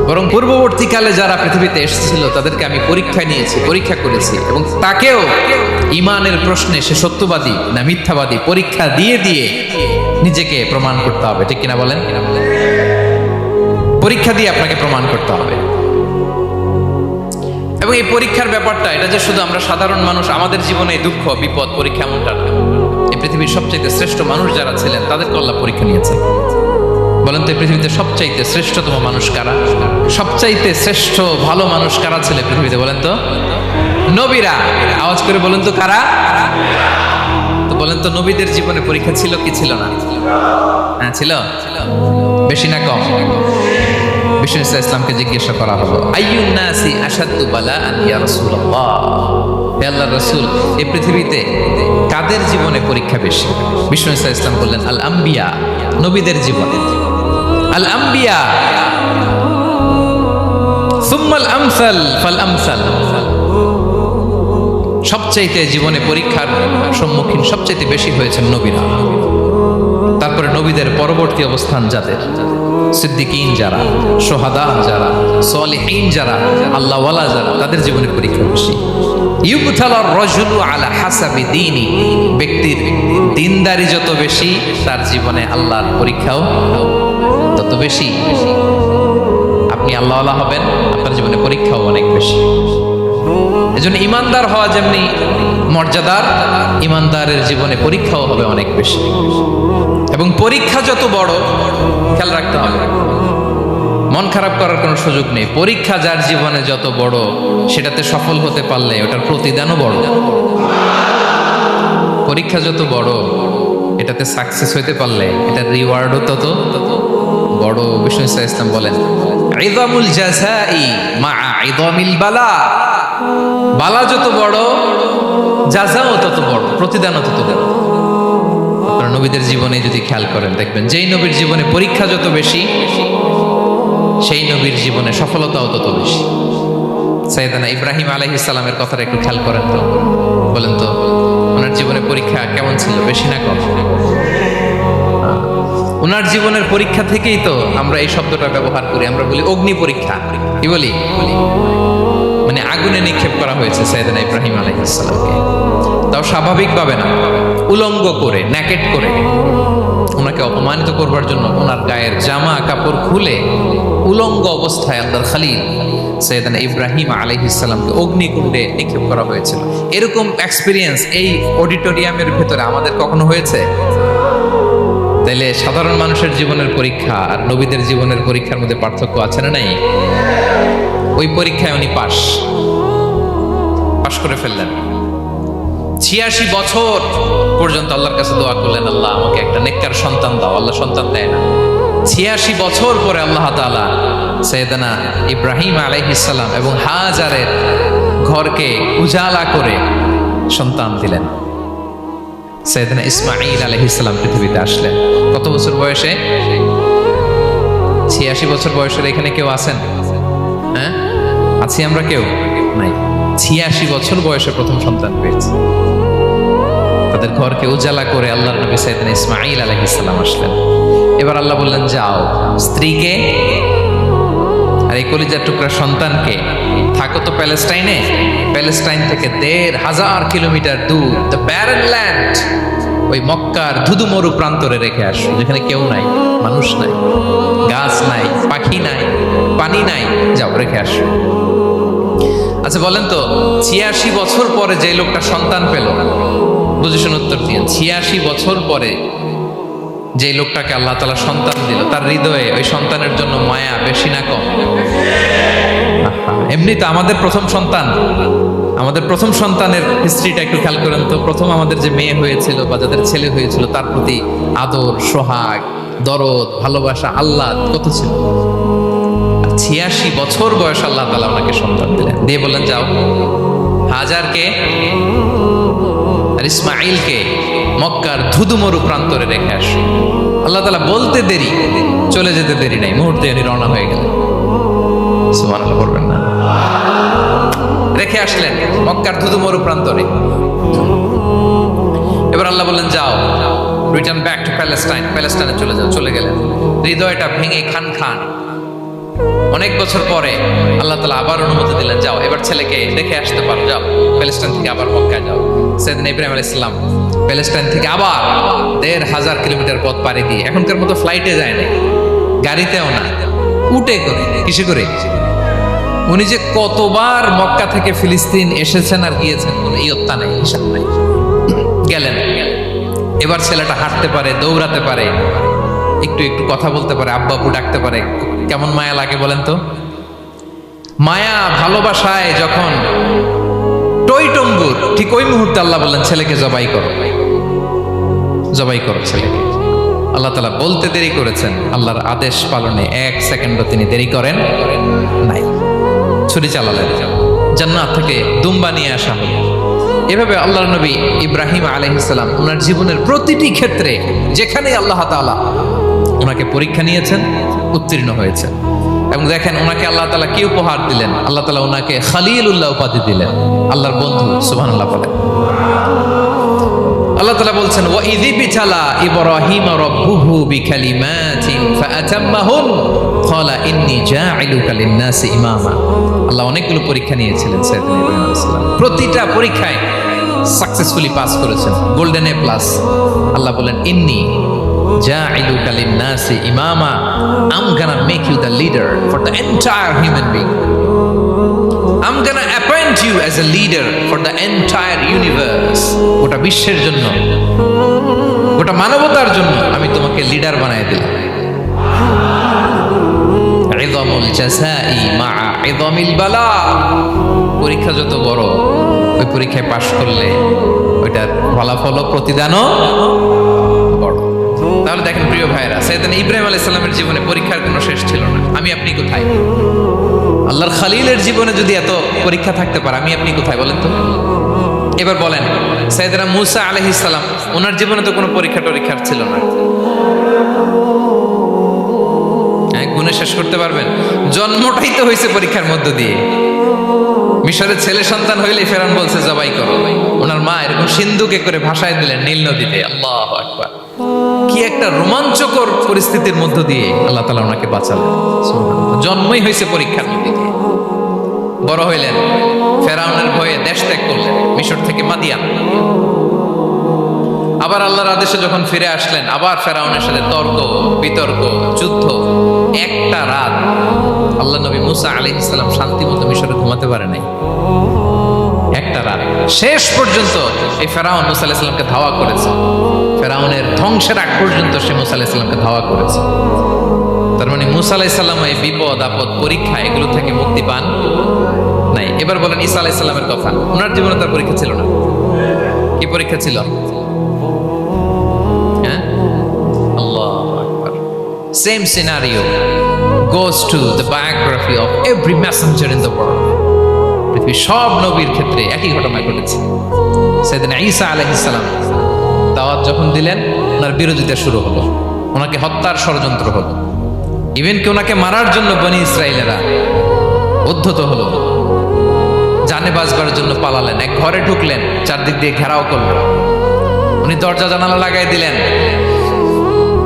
বরং পূর্ববর্তীকালে যারা পৃথিবীতে এসেছিল তাদেরকে আমি পরীক্ষায় নিয়েছি, পরীক্ষা করেছি, এবং তাকেও ঈমানের প্রশ্নে সে সত্যবাদী না মিথ্যাবাদী পরীক্ষা দিয়ে দিয়ে নিজেকে প্রমাণ করতে হবে। ঠিক কিনা বলেন? পরীক্ষা দিয়ে আপনাকে প্রমাণ করতে হবে। এবং এই পরীক্ষার ব্যাপারটা, এটা যে শুধু আমরা সাধারণ মানুষ আমাদের জীবনে দুঃখ বিপদ পরীক্ষা এমনটা না। এই পৃথিবীর সবচাইতে শ্রেষ্ঠ মানুষ যারা ছিলেন তাদেরকে আল্লাহ পরীক্ষা নিয়েছেন। বলেন তো এই পৃথিবীতে সবচাইতে শ্রেষ্ঠতম মানুষ কারা? সবচাইতে শ্রেষ্ঠ ভালো মানুষ কারা ছিল পৃথিবীতে? বলেন তো নবীরা। আওয়াজ করে বলেন তো কারা? তো বলেন তো নবীদের জীবনে পরীক্ষা ছিল কি ছিল না? হ্যাঁ ছিল, বেশি না কম? বিষ্ণু ইসলামকে জিজ্ঞাসা করা হলো, আইয়ুন নাসি আশাদ্দু বালাআন ইয়া রাসূলুল্লাহ, হে আল্লাহর রাসূল, এই পৃথিবীতে কাদের জীবনে পরীক্ষা বেশি? বিষ্ণু ইসলাম বললেন, আল আম্বিয়া, নবীদের জীবনে। আল আম্বিয়া সুম্মাল আমসাল ফাল আমসাল। সবচাইতে জীবনে পরীক্ষার সম্মুখীন সবচাইতে বেশি হয়েছেন নবীরা। তারপরে নবীদের পরবর্তী অবস্থান যাদের, সিদ্দিকিন যারা, সোহাদা যারা, সালেহীন যারা, আল্লাহওয়ালা যারা, তাদের জীবনে পরীক্ষা বেশি। ইউবতালার রাজুলু আলা হাসাবি দীনি, ব্যক্তির দিনদারি যত বেশি তার জীবনে আল্লাহর পরীক্ষাও তত বেশি। আপনি আল্লাহওয়ালা হবেন, আপনার জীবনে পরীক্ষাও অনেক বেশি। এজন্য ইমানদার হওয়া যেমনি মর্যাদার, ইমানদারের জীবনে পরীক্ষাও হবে অনেক বেশি। এবং পরীক্ষা যত বড়, খেয়াল রাখতে হবে, মন খারাপ করার কোনো সুযোগ নেই। পরীক্ষা যার জীবনে যত বড়, সেটাতে সফল হতে পারলে ওটার প্রতিদানও বড়। পরীক্ষা যত বড়, এটাতে সাকসেস হইতে পারলে এটার রিওয়ার্ডও তত বড়। বিষ্ণু ইসলাম বলেন, ইযামুল জাযাই মা ইযামিল বালা। বালা যত বড়, জাযাও তত বড়, প্রতিদানও তত বড়। আপনারা নবীদের জীবনে যদি খেয়াল করেন, দেখবেন যেই নবীর জীবনে পরীক্ষা যত বেশি, সেই নবীর জীবনে সফলতাও তত বেশি। সাইয়েদনা ইব্রাহিম আলাইহিস সালামের কথাটা একটু খেয়াল করেন তো, বলেন তো ওনার জীবনে পরীক্ষা কেমন ছিল, বেশি না কম? ওনার জীবনের পরীক্ষা থেকেই তো আমরা এই শব্দটা ব্যবহার করি। আমরা বলি অগ্নি পরীক্ষা। কি বলি? মানে আগুনে নিক্ষেপ করা হয়েছে সাইয়েদনা ইব্রাহিম আলাইহিস সালামকে। তাও স্বাভাবিকভাবে না, উলঙ্গ করে, ন্যাকেট করে ওনাকে অপমানিত করবার জন্য ওনার গায়ের জামা কাপড় খুলে উলঙ্গ অবস্থায় আল্লাহর খলিল সাইয়েদনা ইব্রাহিম আলাইহিস সালামকে অগ্নিকুণ্ডে নিক্ষেপ করা হয়েছিল। এরকম এক্সপিরিয়েন্স এই অডিটোরিয়ামের ভেতরে আমাদের কখনো হয়েছে? তাইলে সাধারণ মানুষের জীবনের পরীক্ষা আর নবীদের জীবনের পরীক্ষার মধ্যে পার্থক্য আছে না নাই? ওই পরীক্ষায় উনি পাশ করে ফেললেন। ৮৬ বছর পর্যন্ত আল্লাহর কাছে দোয়া করলেন, আল্লাহ আমাকে একটা নেককার সন্তান দাও। আল্লাহ সন্তান দেয় না। ৮৬ বছর পরে আল্লাহ তাআলা সাইয়েদনা ইব্রাহিম আলাইহিস সালাম এবং হাজারের ঘরকে উজালা করে সন্তান দিলেন। সাইয়েদনা ইসমাঈল আলাইহিস সালাম পৃথিবীতে আসলেন। কত বছর বয়সে? ৮৬ বছর বয়সের এখানে কেউ আছেন? হ্যাঁ, আছি আমরা? কেউ নাই। ৮৬ বছর বয়সে প্রথম সন্তান পেয়েছে। তাদের ঘরকে উজালা করে আল্লাহর নবী সাইয়েদনা ইসমাঈল আলাইহিস সালাম আসলেন। এবার আল্লাহ বললেন, যাও স্ত্রীকে আর এই কলিজার টুকরা সন্তানকে, থাকো তো প্যালেস্টাইনে, প্যালেস্টাইন থেকে ১৫০০ কিলোমিটার দূর, দ্য ব্যারেন ল্যান্ড, ওই মক্কার ধুধু মরু প্রান্তরে রেখে আসো, যেখানে কেউ নাই, মানুষ নাই, গাছ নাই, পাখি নাই, পানি নাই, যাও রেখে আসো। আচ্ছা বলেন তো, ৮৬ বছর পরে যে লোকটা সন্তান পেল, বুঝে শুনে উত্তর দিয়ে, ৮৬ বছর পরে যে লোকটাকে আল্লাহ তাআলা সন্তান দিল, তার হৃদয়ে ওই সন্তানের জন্য মায়া বেশি না কম? এমনি তো আমাদের প্রথম সন্তান, আমাদের প্রথম সন্তানের হিস্ট্রিটা একটু খেয়াল করেন তো। প্রথম আমাদের যে মেয়ে হয়েছিল বা যাদের ছেলে হয়েছিল, তার প্রতি আদর, সোহাগ, দরদ, ভালোবাসা, আহ্লাদ কত ছিল। ৮৬ বছর বয়স আল্লাহ তাআলা ওনাকে সন্তান দিলেন, দিয়ে বললেন, যাও হাজারকে আর ইসমাঈলকে মক্কার ধুধুমরু প্রান্তরে রেখে আসো। আল্লাহ তাআলা বলতে দেরি, চলে যেতে দেরি নাই, মুহূর্তে উনি রওনা হয়ে গেলেন। সুবহানাল্লাহ বলবেন না? রেখে আসলেন মক্কার ধুধুমরু প্রান্তরে। এবার আল্লাহ বললেন, যাও রিটার্ন ব্যাক টু প্যালেস্টাইন, প্যালেস্টাইনে চলে যাও। চলে গেলেন, হৃদয়টা ভেঙে খান খান। অনেক বছর পরে আল্লাহ তাআলা আবার অনুমতি দিলেন, যাও এবার ছেলেকে দেখে আসতে পারো, যাও প্যালেস্টাইন থেকে আবার মক্কায় যাও। সাইয়েদনা ইব্রাহিম আলাইহিস সালাম প্যালেস্টাইন থেকে আবার ১৫০০ কিলোমিটার পথ পাড়ি দিয়ে, এখনকার মতো ফ্লাইটে যায় না, গাড়িতেও না, উটে করে, কিসে করে। উনি যে কতবার মক্কা থেকে ফিলিস্তিন এসেছেন আর গিয়েছেন, কোনো ইয়ত্তা নেই, হিসাব নাই। গেলেন, এবার ছেলেটা হাঁটতে পারে, দৌড়াতে পারে, একটু একটু কথা বলতে পারে, আব্বা আব্বু ডাকতে পারে। কেমন মায়া লাগে বলেন তো? মায়া ভালোবাসায় যখন টইটম্বুর, ঠিক ওই মুহূর্তে আল্লাহ বললেন, ছেলেকে জবাই করো, জবাই করো ছেলেকে। আল্লাহ তাআলা বলতে দেরি করেছেন, আল্লাহর আদেশ পালনে ১ সেকেন্ডও তিনি দেরি করেন নাই। ছুরি চালালেন, জান্নাত থেকে দুম্বা নিয়ে আসা হলো। এভাবে আল্লাহর নবী ইব্রাহিম আলাইহিস সালাম ওনার জীবনের প্রতিটি ক্ষেত্রে, যেখানে আল্লাহ তাআলা ওনাকে ওনাকে পরীক্ষা নিয়েছেন, উত্তীর্ণ হয়েছেন। এবং দেখেন ওনাকে আল্লাহ তাআলা কি উপহার দিলেন, আল্লাহ তাআলা ওনাকে খলিলুল্লাহ উপাধি দিলেন, আল্লাহর বন্ধু। সুবহানাল্লাহ বলেন। আল্লাহ তাআলা বলছেন ওয়া ইযিবতালা ইব্রাহিম রাব্বুহু বিকালিমাতিন ফাআতাম্মাহুন ক্বালা ইন্নী জাঈলুকা লিন-নাসি ইমামা। আল্লাহ অনেকগুলো পরীক্ষা নিয়েছিলেন সাইয়েদনা ইব্রাহিম আলাইহিস সালাম, প্রতিটা পরীক্ষায় সাকসেসফুলি পাস করেছেন, গোল্ডেন এ প্লাস। আল্লাহ বলেন ইন্নী জাঈলুকা লিন-নাসি ইমামা, I am gonna make you the leader for the entire human being. I'm gonna appoint you as a leader for the entire universe. গোটা বিশ্বের জন্য, গোটা মানবতার জন্য আমি তোমাকে লিডার বানায় দিলাম। ইযামুল জাযাই মা'a ইযামিল বালা। পরীক্ষা যত বড়, ওই পরীক্ষায় পাশ করলে ওইটার ফলাফল প্রতিদানও বড়। তাহলে দেখেন প্রিয় ভাইরা, সাইয়েদনা ইব্রাহিম আলাইহিস সালামের জীবনে পরীক্ষার কোনো শেষ ছিল না। আমি আপনি কোথায়? আল্লাহর খলিলের জীবনে যদি এত পরীক্ষা থাকতে পারে, আমি আপনি কোথায় বলেন তো? এবার বলেন সাইয়েদনা মূসা আলাইহিস সালাম, ওনার জীবনে তো কোনো পরীক্ষা টরীক্ষার ছিল না। হ্যাঁ, গুণে শেষ করতে পারবেন? জন্মটাই তো হয়েছে পরীক্ষার মধ্য দিয়ে। মিশরের ছেলে সন্তান হইলে ফেরাউন বলছে জবাই করো। ওনার মা এরকম সিন্ধুকে করে ভাসায় দিলেন নীল নদীতে। আল্লাহু আকবার! কি একটা রোমাঞ্চকর পরিস্থিতির মধ্য দিয়ে আল্লাহ তাআলা ওনাকে বাঁচালেন। জন্মই হয়েছে পরীক্ষার মধ্যে দিয়ে। বড় হইলেন, ফেরাউনের ভয়ে দেশ ত্যাগ করলেন, মিশর থেকে মাদিয়ান। আবার আল্লাহর আদেশে যখন ফিরে আসলেন, আবার ফেরাউনের সাথে তর্ক বিতর্ক, যুদ্ধ। একটা রাত আল্লাহ নবী মূসা আলাইহিস সালাম শান্তিমতো মিশরে ঘুমাতে পারে নাই। একটা রাত শেষ পর্যন্ত এই ফেরাউন মূসা আলাইহিস সালামকে ধাওয়া করেছে। ফেরাউনের ধ্বংসের আগ পর্যন্ত সে মূসা আলাইহিস সালামকে ধাওয়া করেছে। তার মানে মূসা আলাইহিস সালাম এই বিপদ আপদ পরীক্ষা এগুলো থেকে মুক্তি পান নাই। এবার বলেন ঈসা আলাইহিস সালামের কথা, ওনার জীবনে তার পরীক্ষা ছিল না। কি পরীক্ষা ছিল? হ্যাঁ, আল্লাহু আকবার। Same scenario goes to the biography of every messenger in the world. পৃথিবীর সব নবীর ক্ষেত্রে একই ঘটনা ঘটেছে। সাইয়েদনা ঈসা আলাইহিস সালাম দাওয়াত যখন দিলেন, ওনার বিরোধিতা শুরু হলো, ওনাকে হত্যার ষড়যন্ত্র হলো। ইভেন কি ওনাকে মারার জন্য বনি ইসরাইলেরা উদ্ধত হলো, জানে বাঁচবার জন্য পালালেন। এক ঘরে ঢুকলেন, চারদিক দিয়ে ঘেরাও করলেন। উনি দরজা জানালা লাগাই দিলেন।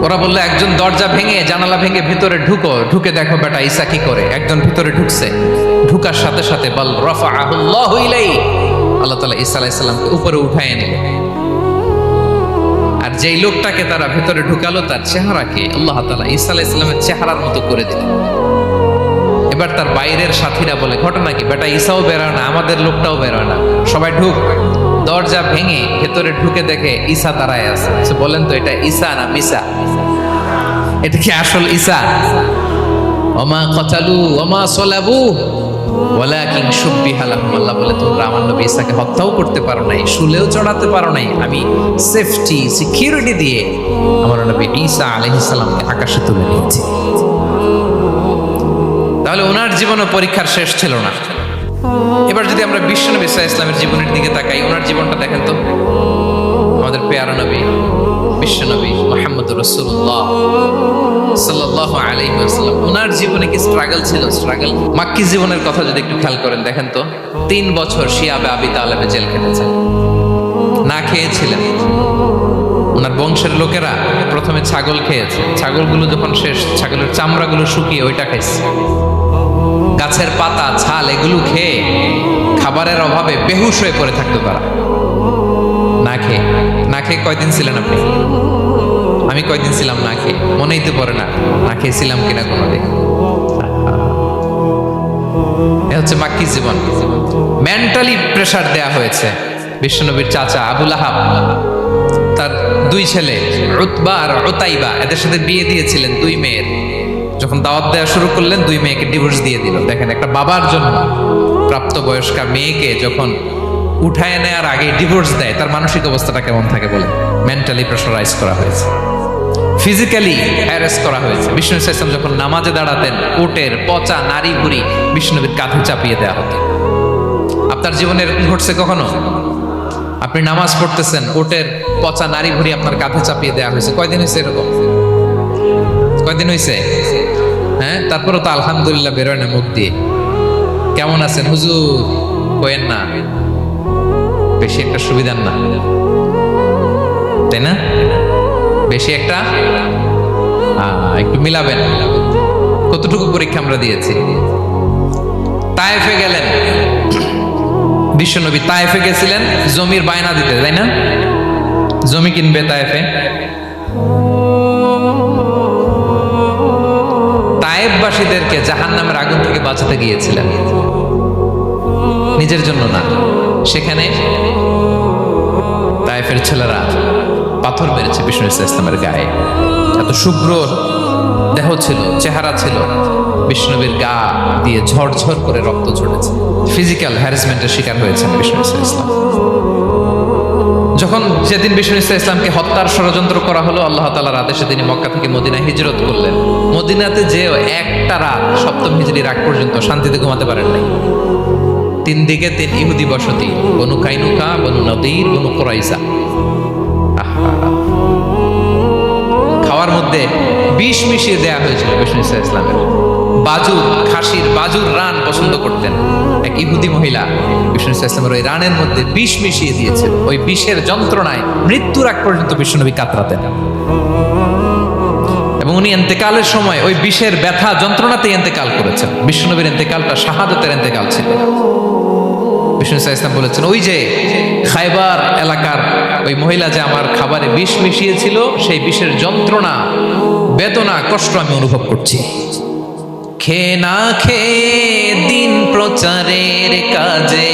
ওরা বললো একজন দরজা ভেঙে জানালা ভেঙে ভিতরে ঢুকো, ঢুকে দেখো বেটা ঈসা কি করে। একজন ভিতরে ঢুকছে, ঢুকার সাথে সাথে বল রাফাআহুল্লাহু ইলাইহি, আল্লাহ তাআলা ঈসা আলাইহিস সালামকে উপরে উঠায় নিলেন। আর যেই লোকটাকে তারা ভিতরে ঢুকালো, তার চেহারাকে আল্লাহ তাআলা ঈসা আলাইহিস সালামের চেহারার মতো করে দিলেন। এবার তার বাইরের সাথীরা বলে ঘটনা কি? বেটা ঈসাও বেরোয় না, আমাদের লোকটাও বেরোয় না, সবাই ঢুক। দরজা ভেঙে ভেতরে ঢুকে দেখে ঈসা দাঁড়ায় আছে। বলেন তো এটা ঈসা না মিসা? এটা কি আসল ঈসা? ওমা কতালু ওমা সলাবু ওয়ালাকিন শুব্বিহা লাহুম। আল্লাহ বলে তোমরা আমার নবী ঈসাকে হত্যাও করতে পারো নাই, শুলেও চড়াতে পারো নাই। আমি সেফটি সিকিউরিটি দিয়ে আমার নবী ঈসা আলাইহিস সালামকে আকাশে তুলে নিয়েছি। তাহলে ওনার জীবনে পরীক্ষার শেষ ছিল না। এবার যদি আমরা বিশ্বনবী সাল্লাল্লাহু আলাইহি ওয়াসাল্লামের জীবনের দিকে তাকাই, ওনার জীবনটা দেখেন তো। আমাদের পেয়ারা নবী বিশ্বনবী মুহাম্মদুর রাসূলুল্লাহ সাল্লাল্লাহু আলাইহি ওয়াসাল্লাম, ওনার জীবনে কি স্ট্রাগল ছিল? স্ট্রাগল। মাক্কি জীবনের কথা যদি একটু খেয়াল করেন, দেখেন তো 3 বছর শিয়াবে আবি তালেবে জেল খেটেছেন, না খেয়েছিলেন। ওনার বংশের লোকেরা প্রথমে ছাগল খেয়েছে, ছাগলগুলো যখন শেষ, ছাগলের চামড়াগুলো শুকিয়ে ওইটা খাইছে। গাছের পাতা ছাল এগুলো খেয়ে খাবারের অভাবে বেহুশ হয়ে পড়ে থাকতো তারা। না খেয়ে কয়দিন ছিলেন আপনি? আমি কয়দিন ছিলাম না খেয়ে? মনেই তো পড়ে না, না খেয়েছিলাম কিনা কোনোদিন। এ হচ্ছে মাক্কি জীবন। মেন্টালি প্রেসার দেয়া হয়েছে। বিশ্বনবীর চাচা আবু লাহাব, তার 2 ছেলে উতবা আর উতাইবা, এদের সাথে বিয়ে দিয়েছিলেন 2 মেয়ের। যখন দাওয়াত দেওয়া শুরু করলেন, 2 মেয়েকে ডিভোর্স দিয়ে দিল। দেখেন, একটা বাবার জন্য প্রাপ্তবয়স্কা মেয়েকে যখন উঠায় নেওয়ার আগে ডিভোর্স দেয়, তার মানসিক অবস্থাটা কেমন থাকে বলে? মেন্টালি প্রেশারাইজ করা হয়েছে, ফিজিক্যালি হ্যারাস করা হয়েছে। বিষ্ণু ইসলাম যখন নামাজে দাঁড়াতেন, উটের পচা নারী ভুড়ি বিষ্ণুনবীর কাঁধে চাপিয়ে দেওয়া হতো। আপনার জীবনে এরকম ঘটছে কখনো? আপনি নামাজ পড়তেছেন, উটের পচা নারী ভুড়ি আপনার কাঁধে চাপিয়ে দেওয়া হয়েছে। কয়দিন হয়েছে এরকম? কয়দিন হয়েছে? হ্যাঁ, তারপরে তো আলহামদুলিল্লাহ বেরোয় না মুখ দিয়ে। কেমন আছেন হুজুর? কয়েন না, বেশি একটা সুবিধার না, তাই না? বেশি একটা একটু মিলাবেন। কতটুকু পরীক্ষা আমরা দিয়েছি? তায়েফে গেলেন বিশ্বনবী, তায়েফে গেছিলেন জমির বায়না দিতে, তাই না? জমি কিনবে তায়েফে। তায়েফবাসীদেরকে জাহান্নামের আগুন থেকে বাঁচাতে গিয়েছিলেন, নিজের জন্য না। সেখানে তায়েফের ছেলেরা পাথর মেরেছে বিষ্ণু ইসলামের গায়ে। এত শুভ্র দেহ ছিল, চেহারা ছিল, বিষ্ণুবীর গা দিয়ে ঝরঝর করে রক্ত ঝরেছে। ফিজিক্যাল হ্যারাসমেন্টের শিকার হয়েছেন বিষ্ণু ইসলাম। যখন সেদিন বিষ্ণু ইসলামকে হত্যার ষড়যন্ত্র করা হলো, আল্লাহ তাআলার আদেশে তিনি মক্কা থেকে মদিনায় হিজরত করলেন। মদিনাতে যে একটা রাত, সপ্তম হিজরির আগ পর্যন্ত শান্তিতে ঘুমাতে পারেন নাই। 3 দিকে 3 ইহুদি বসতি, বনু কাইনুকা, বনু নদীর, বনু কুরাইজা। খাওয়ার মধ্যে বিষ মিশিয়ে দেয়া হয়েছিল বিষ্ণু ইসলামের। বাজুর, খাসির বাজুর রান পছন্দ করতেন। এক ইহুদি মহিলা বিষ্ণু ইসলামের ওই রানের মধ্যে বিষ মিশিয়ে দিয়েছিল। ওই বিষের যন্ত্রণায় মৃত্যুর আগ পর্যন্ত বিষ্ণুনবী কাতরাতেন, এবং উনি ইন্তেকালের সময় ওই বিষের ব্যথা যন্ত্রণাতে ইন্তেকাল করেছেন। বিষ্ণুনবীর ইন্তেকালটা শাহাদাতের ইন্তেকাল ছিল। বিষ্ণু ইসলাম বলেছেন, ওই যে খায়বার এলাকার ওই মহিলা যে আমার খাবারে বিষ মিশিয়েছিল, সেই বিষের যন্ত্রণা, বেদনা, কষ্ট আমি অনুভব করছি। খেয়ে না খেয়ে দিন প্রচারের কাজে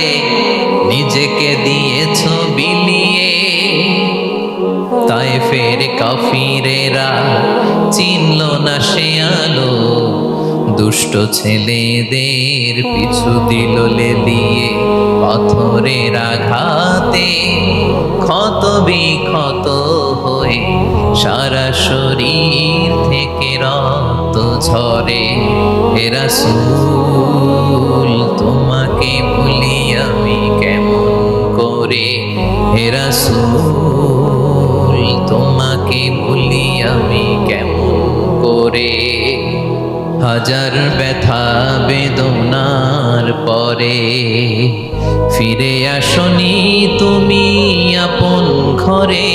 নিজেকে দিয়েছ বিলিয়ে। তায়েফের কাফিরেরা চিনল না সে আলো, দুষ্ট ছেলেদের পিছু দিল লেলিয়ে। পাথরের আঘাতে ক্ষত বিক্ষত হয়ে সারা শরীর থেকে রক্ত ঝরে। হে রাসূল তোমাকে ভুলি আমি কেমন করে, হে রাসূল তোমাকে ভুলি আমি কেমন করে। হাজার ব্যথা বেদনার পরে ফিরে আসনি তুমি আপন ঘরে।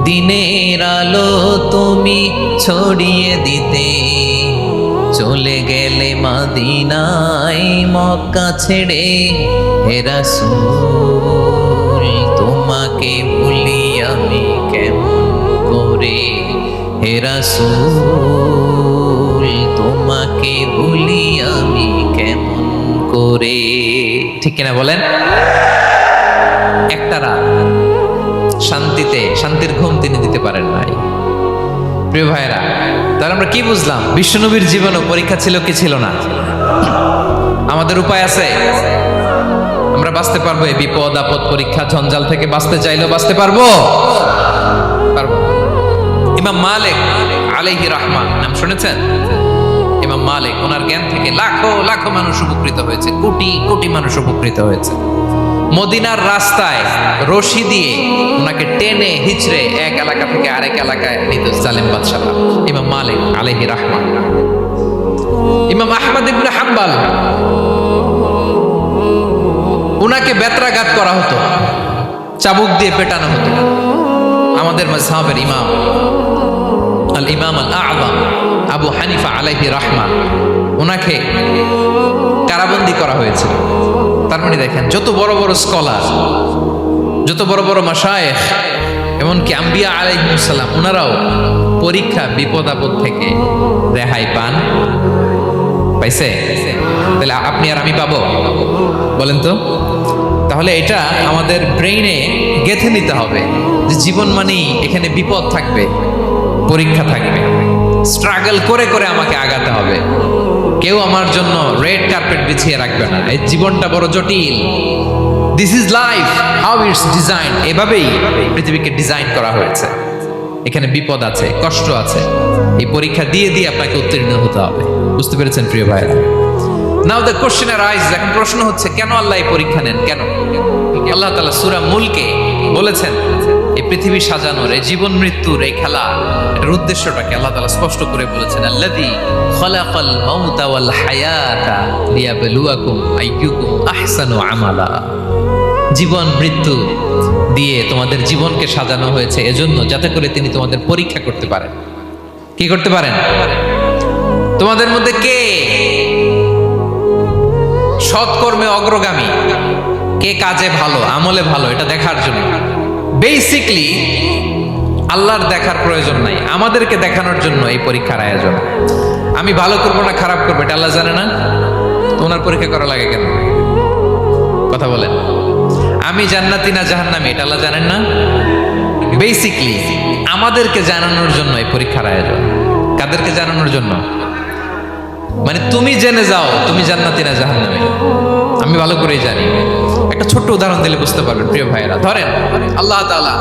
দিনের আলো তুমি ছড়িয়ে দিতে চলে গেলে মদিনায় মক্কা ছেড়ে। হে রাসূল তোমাকে ভুলি আমি কেমন করে, হে রাসূল তোমাকে ভুলি আমি কেমন করে। ঠিক কিনা বলেন? একটা রাত শান্তিতে, শান্তির ঘুম তিনি দিতে পারেন নাই। প্রিয় ভাইরা, তাহলে আমরা কি বুঝলাম? বিশ্বনবীর জীবনও পরীক্ষা ছিল কি ছিল না? আমাদের উপায় আছে? আমরা বাঁচতে পারবো এই বিপদ আপদ পরীক্ষা ঝঞ্ঝাল থেকে? বাঁচতে চাইলেও বাঁচতে পারবো? পারবো। ইমাম মালিক আলাইহি রাহমান নাম শুনেছেন? ইমাম মালিক, ওনার জ্ঞান থেকে লাখো লাখো মানুষ উপকৃত হয়েছে, কোটি কোটি মানুষ উপকৃত হয়েছে। মদিনার রাস্তায় রশি দিয়ে ওনাকে টেনে হিচড়ে এক এলাকা থেকে আরেক এলাকায় নিত জালেম বাদশারা। ইমাম মালিক আলাইহি রাহমান। ইমাম আহমদ ইবনে হাম্বল, ওনাকে বেত্রাঘাত করা হতো, চাবুক দিয়ে পেটানো হতো। আমাদের মাযহাবের ইমাম আল ইমাম আল আযম আবু হানিফা আলাইহি রাহমান, ওনাকে কারাবন্দী করা হয়েছিল। তার মানে দেখেন, যত বড় বড় স্কলার, যত বড় বড় মাশায়েখ, এমনকি আম্বিয়া আলাইহিস সালাম, ওনারাও পরীক্ষা বিপদ আপদ থেকে রেহাই পান। পাইছে? তাহলে আপনি আর আমি পাবো? বলেন তো। তাহলে এটা আমাদের ব্রেইনে গেঁথে নিতে হবে যে জীবন মানেই এখানে বিপদ থাকবে, পরীক্ষা থাকবে, স্ট্রাগল করে করে আমাকে আগাতে হবে। কেউ আমার জন্য রেড কার্পেট বিছিয়ে রাখবে না। এই জীবনটা বড় জটিল। This is life, how it's design. এভাবেই পৃথিবীকে ডিজাইন করা হয়েছে। এখানে বিপদ আছে, কষ্ট আছে। এই পরীক্ষা দিয়ে দিয়ে আপনাকে উত্তীর্ণ হতে হবে। বুঝতে পেরেছেন প্রিয় ভাইরা? নাও দ্য কোশ্চেন আরাইজ, এখন প্রশ্ন হচ্ছে কেন আল্লাহ এই পরীক্ষা নেন? কেন? আল্লাহ তাআলা সূরা মুলকে বলেছেন এই পৃথিবী সাজানোর, এই জীবন মৃত্যুর এই খেলা, এটার উদ্দেশ্যটাকে আল্লাহ তাআলা স্পষ্ট করে বলেছেন, আল্লাযী খালাকাল মাউতা ওয়াল হায়াতা লিয়াবলুয়াকুম আইয়ুকুম আহসানু আমালা। জীবন মৃত্যু দিয়ে তোমাদের জীবনকে সাজানো হয়েছে এজন্য, যাতে করে তিনি তোমাদের পরীক্ষা করতে পারেন। কি করতে পারেন? তোমাদের মধ্যে কে সৎকর্মে অগ্রগামী, কে কাজে ভালো, আমলে ভালো, এটা দেখার জন্য। বেসিকলি আল্লাহর দেখার প্রয়োজন নাই, আমাদেরকে দেখানোর জন্য এই পরীক্ষার আয়োজন। আমি ভালো করবো না খারাপ করবো এটা আল্লাহ জানে না? তো ওনার পরীক্ষা করা লাগে কেন? কথা বলেন। আমি জান্নাতি না জাহান্নামী এটা আল্লাহ জানেন না? বেসিকলি আমাদেরকে জানানোর জন্য এই পরীক্ষার আয়োজন। কাদেরকে জানানোর জন্য? মানে তুমি জেনে যাও তুমি জান্নাতি না জাহান্নামী। আমি ভালো করেই জানি। একটা ছোট্ট উদাহরণ দিলে বুঝতে পারবেন প্রিয় ভাইয়েরা। ধরেন আল্লাহ তাআলা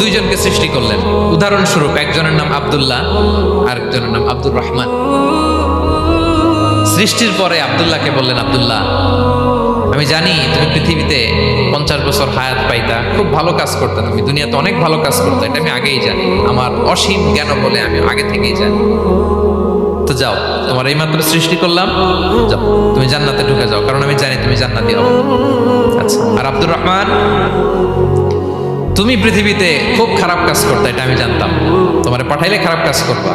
দুইজনকে সৃষ্টি করলেন। উদাহরণস্বরূপ একজনের নাম আব্দুল্লাহ আর একজনের নাম আব্দুর রহমান। সৃষ্টির পরে আব্দুল্লাহকে বললেন, আব্দুল্লাহ আমি জানি তুমি পৃথিবীতে 50 বছর হায়াত পাইতা, খুব ভালো কাজ করতে, আমি দুনিয়াতে অনেক ভালো কাজ করতে, এটা আমি আগেই জানি, আমার অসীম জ্ঞান বলে আমি আগে থেকেই জানি। তো যাও, তোমার এই মাত্র সৃষ্টি করলাম, যাও তুমি জান্নাতে ঢুকে যাও, কারণ আমি জানি তুমি জান্নাতি হবে। আচ্ছা, আর আব্দুর রহমান তুমি পৃথিবীতে খুব খারাপ কাজ করতে, এটা আমি জানতাম, তোমার পাঠাইলে খারাপ কাজ করবা,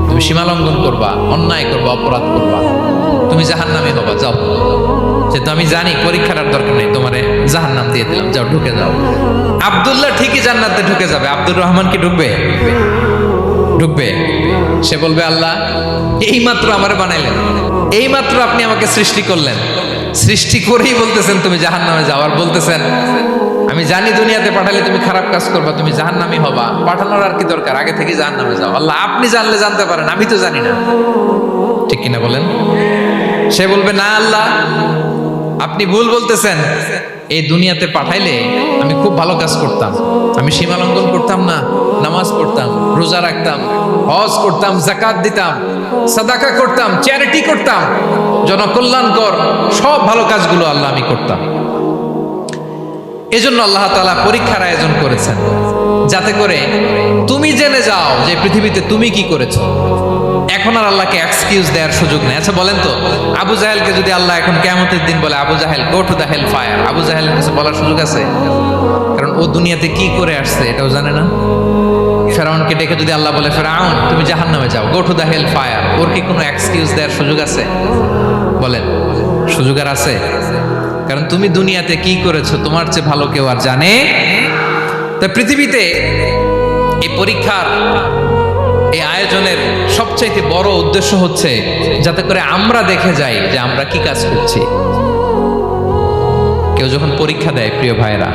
তুমি সীমা লঙ্ঘন করবা, অন্যায় করবা, অপরাধ করবা, তুমি জাহান্নামী হবা, যাও। যেহেতু আমি জানি পরীক্ষার আর দরকার নেই, তোমারে জাহান্নাম দিয়ে দিলাম, যাও ঢুকে যাও। আব্দুল্লাহ ঠিকই জান্নাতে ঢুকে যাবে, আব্দুর রহমান কি ঢুকবে? ঢুকবে। সে বলবে, আল্লাহ এইমাত্র আমারে বানাইলেন, এইমাত্র আপনি আমাকে সৃষ্টি করলেন, সৃষ্টি করেই বলতেছেন তুমি জাহান্নামে যাও, আর বলতেছেন আমি জানি দুনিয়াতে পাঠালে তুমি খারাপ কাজ করবা, তুমি জাহান্নামী হবা, পাঠানোর আর কি দরকার, আগে থেকে জাহান্নামে যাও। আল্লাহ আপনি জানলে জানতে পারেন, আমি তো জানি না। ঠিক কিনা বলেন? সে বলবে, না আল্লাহ আপনি ভুল বলতেছেন, এই দুনিয়াতে পাঠাইলে আমি খুব ভালো কাজ করতাম, আমি সীমা লঙ্ঘন করতাম না, নামাজ পড়তাম, রোজা রাখতাম, হজ করতাম, যাকাত দিতাম, সাদাকা করতাম, চ্যারিটি করতাম, জনকল্যাণকর সব ভালো কাজগুলো আল্লাহ আমি করতাম। এজন্য আল্লাহ তাআলা পরীক্ষার আয়োজন করেছেন, যাতে করে তুমি জেনে যাও যে পৃথিবীতে তুমি কি করেছো। এখন আর আল্লাহকে এক্সকিউজ দেওয়ার সুযোগ নেই। আচ্ছা বলেন তো, আবু জাহেলকে যদি আল্লাহ এখন কিয়ামতের দিন বলে, Abu Jahl go to the hell fire, আবু জাহেলের কাছে বলার সুযোগ আছে? কারণ ও দুনিয়াতে কি করে আসছে এটাও জানে না। ফেরাউনকে ডেকে যদি আল্লাহ বলে, ফেরাউন তুমি জাহান্নামে যাও, go to the hell fire, ওর কি কোনো এক্সকিউজ দেওয়ার সুযোগ আছে? বলেন, সুযোগ আর আছে? কারণ তুমি দুনিয়াতে কি করেছো তোমার চেয়ে ভালো কেউ আর জানে। তা পৃথিবীতে এই পরীক্ষার এই আয়োজনের সবচাইতে বড় উদ্দেশ্য হচ্ছে যাতে করে আমরা দেখে যাই যে আমরা কি কাজ করছি। কেউ যখন পরীক্ষা দেয় প্রিয় ভাইরা,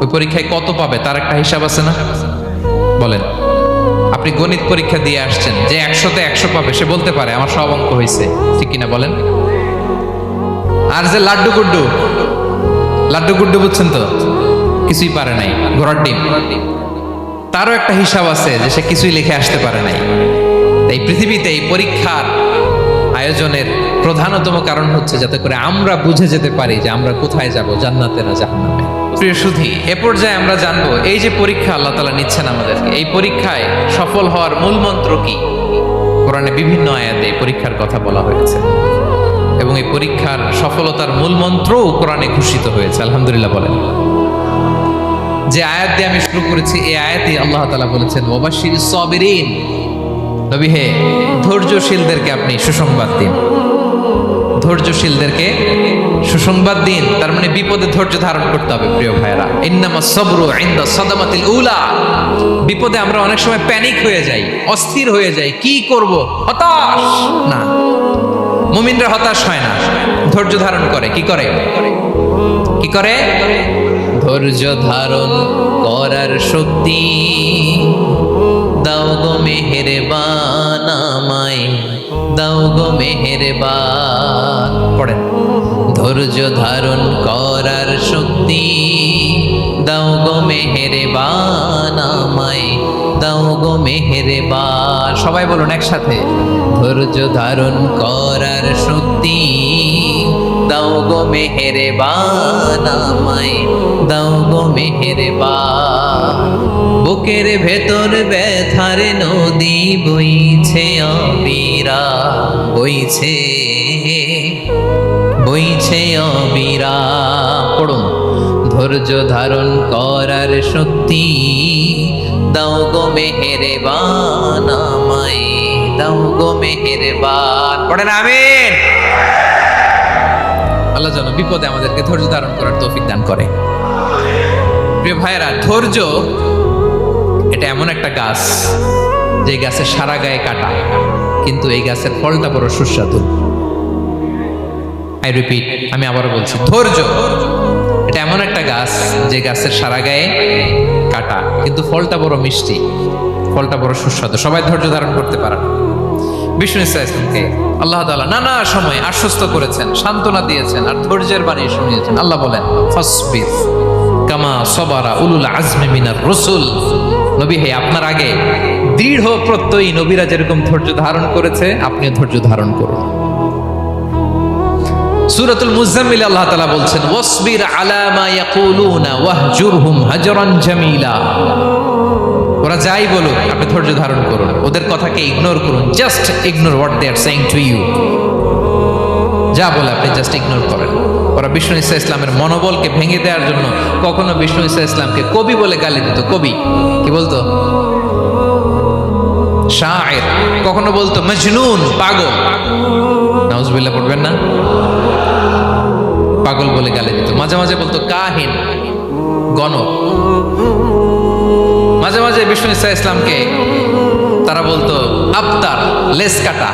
ওই পরীক্ষায় কত পাবে তার একটা হিসাব আছে না? বলেন, আপনি গণিত পরীক্ষা দিয়ে আসছেন, যে 100-তে 100 পাবে সে বলতে পারে আমার সব অঙ্ক হয়েছে, ঠিক কিনা বলেন? আর যে লাড্ডু গুড্ডু বুঝছেন তো, কিছুই পারে নাই, ঘোড়ার ডিম, তারও একটা হিসাব আছে যে সে কিছুই লিখে আসতে পারে নাই। এই পৃথিবীতে এই পরীক্ষার আয়োজনের প্রধানতম কারণ হচ্ছে যাতে করে আমরা বুঝে যেতে পারি যে আমরা কোথায় যাব, জান্নাতে না জাহান্নামে। প্রিয় সুধী, এ পর্যায়ে আমরা জানবো এই যে পরীক্ষা আল্লাহ তাআলা নিচ্ছেন আমাদেরকে, এই পরীক্ষায় সফল হওয়ার মূল মন্ত্র কি। কোরআনে বিভিন্ন আয়াতে এই পরীক্ষার কথা বলা হয়েছে এবং এই পরীক্ষার সফলতার মূল মন্ত্রও কোরআনে ঘোষিত হয়েছে। আলহামদুলিল্লাহ বলেন। যে আয়াত দিয়ে আমি শুরু করেছি, এই আয়াতে আল্লাহ তাআলা বলেছেন, ওয়াবাশশিরিস সাবিরিন, নবী হে ধৈর্যশীলদেরকে আপনি সুসংবাদ দিন, ধৈর্যশীলদেরকে সুসংবাদ দিন। তার মানে বিপদে ধৈর্য ধারণ করতে হবে প্রিয় ভাইরা। ইন্নামাস সাবরু ইনদা সাদামাতিল উলা। বিপদে আমরা অনেক সময় প্যানিক হয়ে যাই, অস্থির হয়ে যাই, কি করব, হতাশ না। মুমিনরা হতাশ হয় না, ধৈর্য ধারণ করে। কি করে? কি করে? ধৈর্য ধারণ করার শক্তি দাও গো মেহেরবান আমায়, দাও গো মেহেরবান। পড়েন, ধৈর্য ধারণ করার শক্তি দাও গো মেহেরবান আমায়, দাও গো মেহেরবান। সবাই বলুন একসাথে, ধৈর্য ধারণ করার শক্তি দাও দাও গো মেহেরবান আমায় দাও গো মেহেরবান। বুকের ভেতর ব্যথার নদী বইছে অবিরাম, বইছে বইছে অবিরাম। পড়ুন, ধৈর্য ধারণ করার শক্তি দাও গো মেহেরবান আমায় দাও গো মেহেরবান। পড়েন আমিন। আল্লাহ যেন বিপদে আমাদেরকে ধৈর্য ধারণ করার তৌফিক দান করে। প্রিয় ভাইয়েরা, ধৈর্য এটা এমন একটা গাছ যে গাছের সারা গায়ে কাটা, কিন্তু এই গাছের ফলটা বড় সুস্বাদু। আই রিপিট, আমি আবারও বলছি, ধৈর্য এটা এমন একটা গাছ যে গাছের সারা গায়ে কাটা, কিন্তু ফলটা বড় মিষ্টি, ফলটা বড় সুস্বাদু। সবাই ধৈর্য ধারণ করতে পারে না। বিষ্ণু ইসলামকে আল্লাহ তাআলা নানা সময় আশ্বস্ত করেছেন, সান্ত্বনা দিয়েছেন, আর ধৈর্যের বাণী শুনিয়েছেন। আল্লাহ বলেন, ফাসবির কামা সবারা উলুল আজমি মিনার রাসূল। নবী হে, আপনার আগে দৃঢ় প্রত্যয়ী নবীরা যেরকম ধৈর্য ধারণ করেছে, আপনিও ধৈর্য ধারণ করুন। সূরাতুল মুজাম্মিল আল্লাহ তাআলা বলছেন, ওয়াসবির আলা মা ইয়াকুলুনা ওয়াহজুরহুম হাজরান জামিলা। ওরা যাই বলুক, আপনি ধৈর্য ধারণ করুন, ওদের কথাকে ইগনোর করুন। Just ignore what they are saying to you. যা বলে আপনি জাস্ট ইগনোর করেন। ওরা বিষ্ণু ঈসা ইসলামের মনোবলকে ভেঙে দেওয়ার জন্য কখনো বিষ্ণু ঈসা ইসলামকে কবি বলে গালি দিত। কবি কি বলতো? শায়ের। কখনো বলতো মজনুন, পাগল। নাউজুবিল্লাহ পড়বেন না? পাগল বলে গালি দিত। মাঝে মাঝে বলতো কাহিন, গণক। মাঝে মাঝে বিষ্ণু ঈসা ইসলামকে তারা বলতো আবতার, লেস কাটা।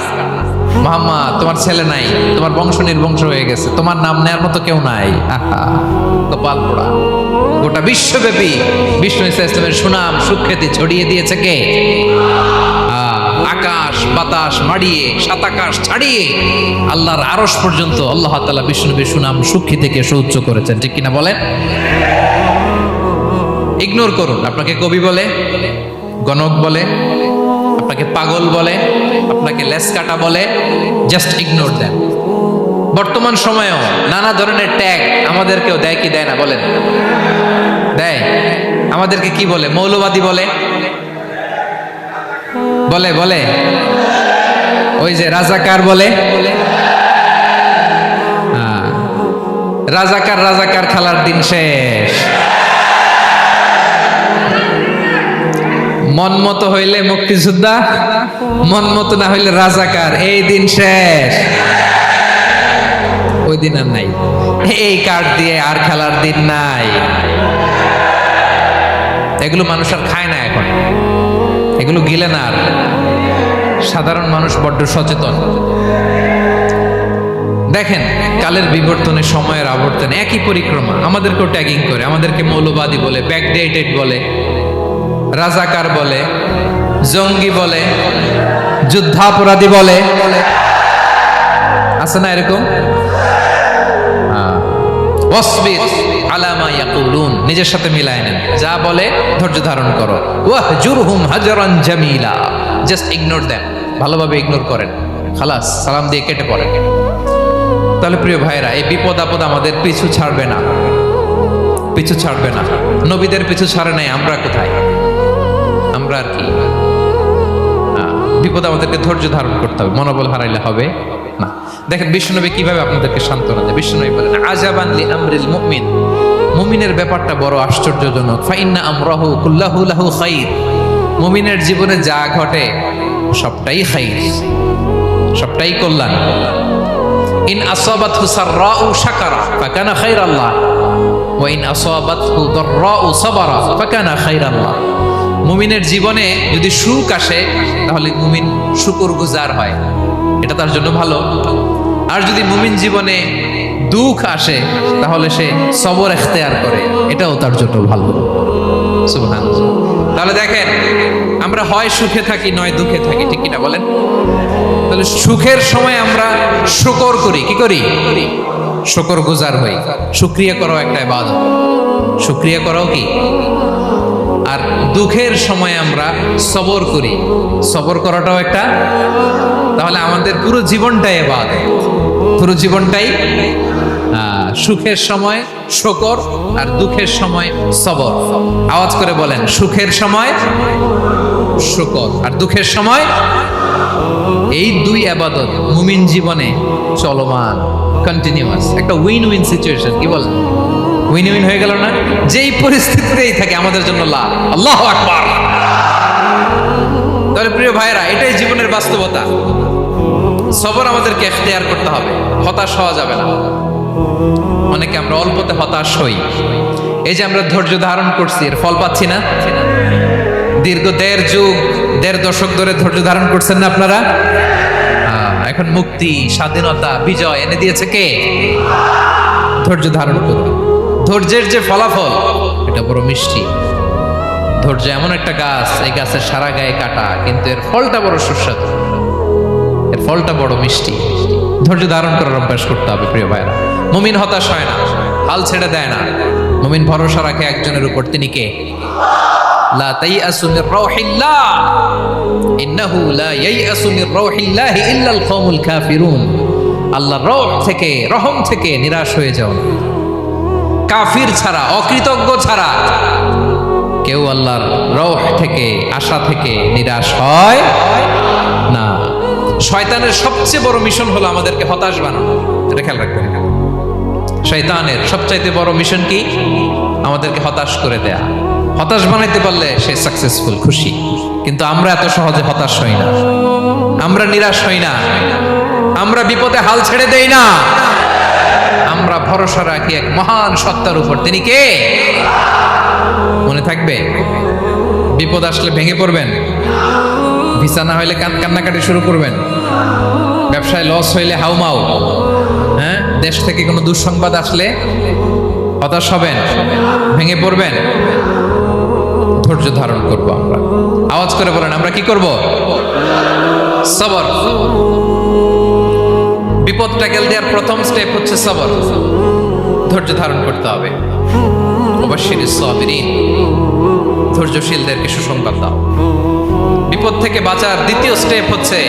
মুহাম্মদ, তোমার ছেলে নাই, তোমার বংশ নির্বংশ হয়ে গেছে, তোমার নাম নেয়ার মতো কেউ নাই। আহা, কপাল পোড়া। গোটা বিশ্বব্যাপী বিষ্ণু ঈসা ইসলামের সুনাম সুখ্যাতি ছড়িয়ে দিয়েছে কে? আকাশ বাতাস মাড়িয়ে, সাত আকাশ ছাড়িয়ে আল্লাহর আরশ পর্যন্ত আল্লাহ তাআলা বিষ্ণুনবীর সুনাম সুখ্যাতিকে সুউচ্চ করেছেন। ঠিক কিনা বলেন? ইগনোর করুন। আপনাকে কবি বলে, গণক বলে, আপনাকে পাগল বলে, আপনাকে লেসকাটা বলে, জাস্ট ইগনোর দেন। বর্তমান সময়েও নানা ধরনের ট্যাগ আমাদেরকেও দেয় কি দেয় না বলেন? দেয়। আমাদেরকে কি বলে? মৌলবাদী বলে, বলে বলে ওই যে রাজাকার বলে। রাজাকার রাজাকার খেলার দিন শেষ। মন মতো হইলে মুক্তিযোদ্ধা, মন মতো না হইলে রাজাকার, এই দিন শেষ। ওই দিন আর নাই। এই কার্ড দিয়ে আর খেলার দিন নাই। এগুলো মানুষ আর খায় না এখন, এগুলো গিলে না আর। সাধারণ মানুষ বড্ড সচেতন। দেখেন, কালের বিবর্তনে, সময়ের আবর্তনে একই পরিক্রমা আমাদেরকেও ট্যাগিং করে। আমাদেরকে মৌলবাদী বলে, ব্যাকডেটেড বলে, রাজাকার বলে, জঙ্গি বলে, যুদ্ধাপরাধী বলে। আছে না এরকম? ওয়াসবির আলা মা ইয়াকুলুন, নিজের সাথে মিলায় নেন। যা বলে ধৈর্য ধারণ করো। ওয়াহজুরহুম হাজরান জামিলা, জাস্ট ইগনোর দেন, ভালোভাবে ইগনোর করেন। খালাস, সালাম দিয়ে কেটে পড়েন। তাহলে প্রিয় ভাইরা, এই বিপদ আপদ আমাদের পিছু ছাড়বে না, পিছু ছাড়বে না। নবীদের পিছু ছাড়ে নাই, আমরা কোথায়? আমরা আর কি? বিপদ আমাদেরকে ধৈর্য ধারণ করতে হবে, মনোবল হারাইলে হবে না। দেখেন বিশ্বনবী কিভাবে আপনাদেরকে সান্ত্বনা দেয়। বিশ্বনবী বলেন, আজাবান লি আমরিল মুমিন, মুমিনের ব্যাপারটা বড় আশ্চর্যজনক। ফাইন্না আমরাহু কুল্লাহু লাহু খাইর, মুমিনের জীবনে যা ঘটে সবটাই খাইর, সবটাই কল্যাণ। ইন আসাবাতহু সাররাউ শাকারা ফাকানা খাইরাল্লাহ ওয়া ইন আসাবাতহু দাররাউ সাবারা ফাকানা খাইরাল্লাহ। মুমিনের জীবনে যদি সুখ আসে তাহলে মুমিন শুকরগুজার হয়, এটা তার জন্য ভালো। আর যদি মুমিন জীবনে দুঃখ আসে তাহলে সে সবর ইখতিয়ার করে, এটাও তার জন্য ভালো। সুবহানাল্লাহ। তাহলে দেখেন, আমরা হয় সুখে থাকি নয় দুঃখে থাকি, ঠিক কিনা বলেন? তাহলে সুখের সময় আমরা শুকর করি, কি করি? শুকরগুজার হই। শুকরিয়া করাও একটা ইবাদত, শুকরিয়া করাও কি? আর দুঃখের সময় আমরা সবর করি, সবর করাটাও একটা। তাহলে আমাদের পুরো জীবনটাই ইবাদত, পুরো জীবনটাই সুখের সময় শুকর আর দুঃখের সময় সবর। আওয়াজ করে বলেন, সুখের সময় শুকর আর দুঃখের সময়। এই দুই আবাদত মুমিন জীবনে চলমান, কন্টিনিউয়াস, একটা উইন উইন সিচুয়েশন। কি বলেন, উইন উইন হয়ে গেল না? যেই পরিস্থিতিতেই থাকে আমাদের জন্য লাভ। আল্লাহু আকবার। তাহলে প্রিয় ভাইরা, এটাই জীবনের বাস্তবতা। সবর আমাদেরকে ইখতিয়ার করতে হবে, হতাশ হওয়া যাবে না। অনেকে আমরা অল্পতে হতাশ হই। এই যে আমরা ধৈর্য ধারণ করছি, এর ফল পাচ্ছি না? দীর্ঘ 1.5 দশক ধরে ধৈর্য ধারণ করছেন না আপনারা? এখন মুক্তি, স্বাধীনতা, বিজয় এনে দিয়েছে কে? ধৈর্য ধারণ করুন। ধৈর্যের যে ফলাফল, এটা বড় মিষ্টি। ধৈর্য এমন একটা গাছ, এই গাছের সারা গায়ে কাটা, কিন্তু এর ফলটা বড় সুস্বাদু, এর ফলটা বড় মিষ্টি। ধৈর্য ধারণ করার অভ্যাস করতে হবে প্রিয় ভাইরা। মুমিন হতাশ হয় না, হাল ছেড়ে দেয় না। মুমিন ভরসা রাখে একজনের উপর, তিনি কে? লা তাইয়াসু মির রাউহিল্লাহ, ইন্নাহু লা ইয়াইয়াসু মির রাউহিল্লাহি ইল্লাল কওমুল কাফিরুন। আল্লাহর রহ থেকে, রহম থেকে নিরাশ হয়ে যাও না। কাফির ছাড়া, অকৃতজ্ঞ ছাড়া কেউ আল্লাহর রহ থেকে, আশা থেকে নিরাশ হয় না। শয়তানের সবচেয়ে বড় মিশন হলো আমাদেরকে হতাশ বানানো। এটা খেয়াল রাখবেন। শয়তানের সবচাইতে বড় মিশন কি? আমাদেরকে হতাশ করে দেয়া। হতাশ বানাইতে পারলে সে সাকসেসফুল, খুশি। কিন্তু আমরা এত সহজে হতাশ হই না, আমরা নিরাশ হই না, আমরা বিপদে হাল ছেড়ে দেই না। আমরা ভরসা রাখি এক মহান সত্তার উপর, তিনি কে? মনে থাকবে, বিপদ আসলে ভেঙে পড়বেন, ভিসা না হইলে কান্নাকাটি শুরু করবেন, ব্যবসায় লস হইলে হাউমাউ, হ্যাঁ, দেশ থেকে কোনো দুঃসংবাদ আসলে হতাশ হবেন, ভেঙে পড়বেন। ধৈর্য ধারণ করব আমরা। আওয়াজ করে বলেন, আমরা কি করব? সবর। বিপদ ট্যাকেল দেওয়ার প্রথম স্টেপ হচ্ছে সবর। ধৈর্য ধারণ করতে হবে। ওয়াবাশশিরিস সাবিরিন, ধৈর্যশীলদেরকে সুসংবাদ দাও। বিপদ থেকে বাঁচার দ্বিতীয় স্টেপ হচ্ছে